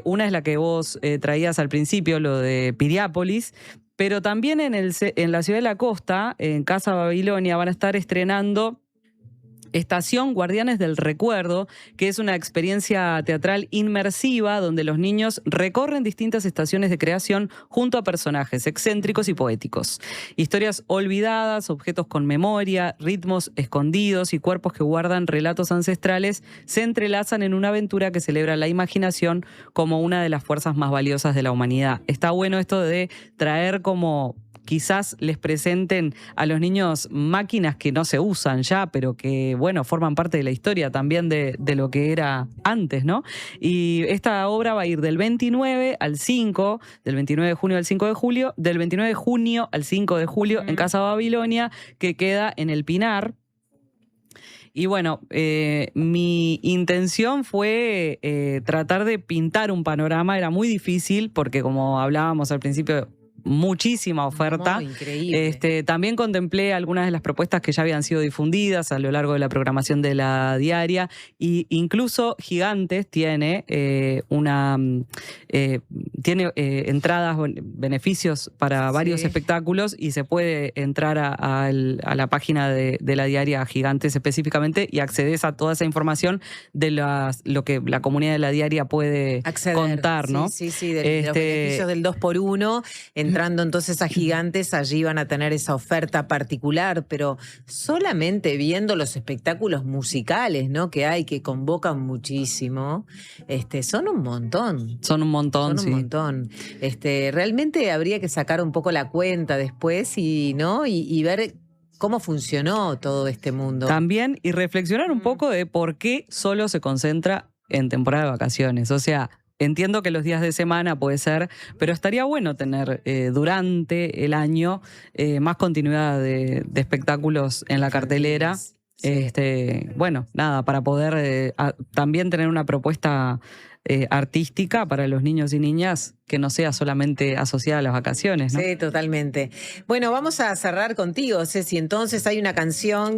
Una es la que vos traías al principio, lo de Piriápolis, pero también en la ciudad de la costa, en Casa Babilonia, van a estar estrenando Estación Guardianes del Recuerdo, que es una experiencia teatral inmersiva donde los niños recorren distintas estaciones de creación junto a personajes excéntricos y poéticos. Historias olvidadas, objetos con memoria, ritmos escondidos y cuerpos que guardan relatos ancestrales se entrelazan en una aventura que celebra la imaginación como una de las fuerzas más valiosas de la humanidad. Está bueno esto de traer como quizás les presenten a los niños máquinas que no se usan ya, pero que, bueno, forman parte de la historia también de lo que era antes, ¿no? Y esta obra va a ir del 29 al 5, del 29 de junio al 5 de julio, del 29 de junio al 5 de julio en Casa Babilonia, que queda en El Pinar. Y bueno, mi intención fue tratar de pintar un panorama. Era muy difícil porque, como hablábamos al principio, muchísima oferta. Muy increíble. También contemplé algunas de las propuestas que ya habían sido difundidas a lo largo de la programación de la diaria, y incluso Gigantes tiene entradas, beneficios para varios espectáculos, y se puede entrar a la página de la diaria Gigantes específicamente y accedes a toda esa información de lo que la comunidad de la diaria puede contar, ¿no? Sí, de los beneficios del 2x1. Entrando entonces a Gigantes, allí van a tener esa oferta particular, pero solamente viendo los espectáculos musicales, ¿no?, que hay, que convocan muchísimo, son un montón. Son un montón, sí. Realmente habría que sacar un poco la cuenta después y ver cómo funcionó todo este mundo. También, y reflexionar un poco de por qué solo se concentra en temporada de vacaciones. O sea, entiendo que los días de semana puede ser, pero estaría bueno tener durante el año más continuidad de espectáculos en la cartelera. Sí. Para poder también tener una propuesta artística para los niños y niñas que no sea solamente asociada a las vacaciones, ¿no? Sí, totalmente. Bueno, vamos a cerrar contigo, Ceci. Entonces hay una canción.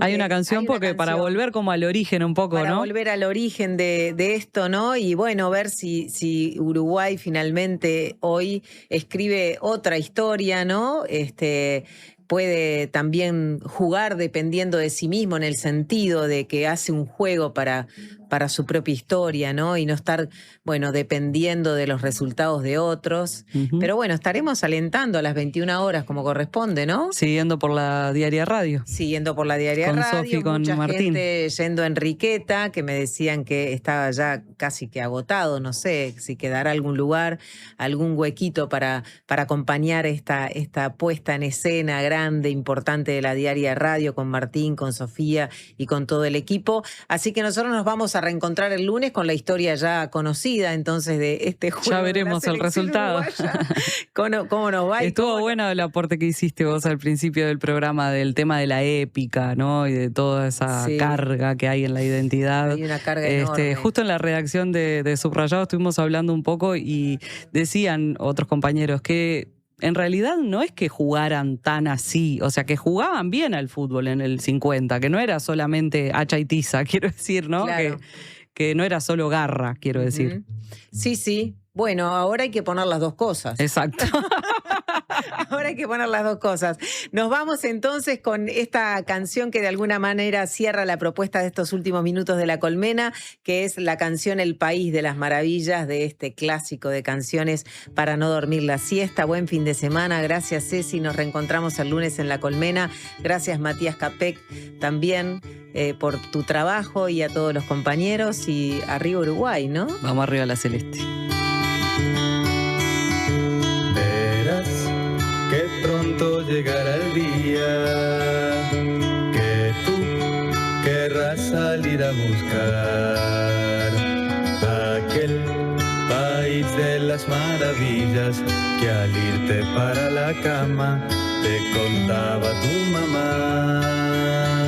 Para volver como al origen un poco, para ¿no? Para volver al origen de esto, ¿no? Y bueno, ver si Uruguay finalmente hoy escribe otra historia, ¿no? Puede también jugar dependiendo de sí mismo, en el sentido de que hace un juego para su propia historia, ¿no? Y no estar, bueno, dependiendo de los resultados de otros. Pero bueno, estaremos alentando a las 21 horas como corresponde, ¿no? Siguiendo por la Diaria Radio. Siguiendo por la Diaria Radio. Con Sofi, con mucha Martín. Gente yendo a Enriqueta, que me decían que estaba ya casi que agotado, no sé si quedará algún lugar, algún huequito para acompañar esta puesta en escena grande, importante de la Diaria Radio, con Martín, con Sofía y con todo el equipo. Así que nosotros nos vamos a reencontrar el lunes con la historia ya conocida, entonces, de este juego. Ya veremos el resultado. ¿Cómo nos va? Estuvo bueno el aporte que hiciste vos al principio del programa, del tema de la épica, ¿no? Y de toda esa carga que hay en la identidad. Hay una carga enorme. Justo en la redacción de Subrayado estuvimos hablando un poco y decían otros compañeros que en realidad no es que jugaran tan así, o sea, que jugaban bien al fútbol en el 50, que no era solamente hacha y tiza, quiero decir, ¿no? Claro. Que no era solo garra, quiero decir. Sí. Bueno, ahora hay que poner las dos cosas. Exacto. Ahora hay que poner las dos cosas. Nos vamos entonces con esta canción que de alguna manera cierra la propuesta de estos últimos minutos de La Colmena, que es la canción El País de las Maravillas, de este clásico de canciones para no dormir la siesta. Buen fin de semana. Gracias, Ceci. Nos reencontramos el lunes en La Colmena. Gracias, Matías Capek, también por tu trabajo, y a todos los compañeros. Y arriba Uruguay, ¿no? Vamos arriba a la celeste. Que pronto llegará el día que tú querrás salir a buscar aquel país de las maravillas que al irte para la cama te contaba tu mamá.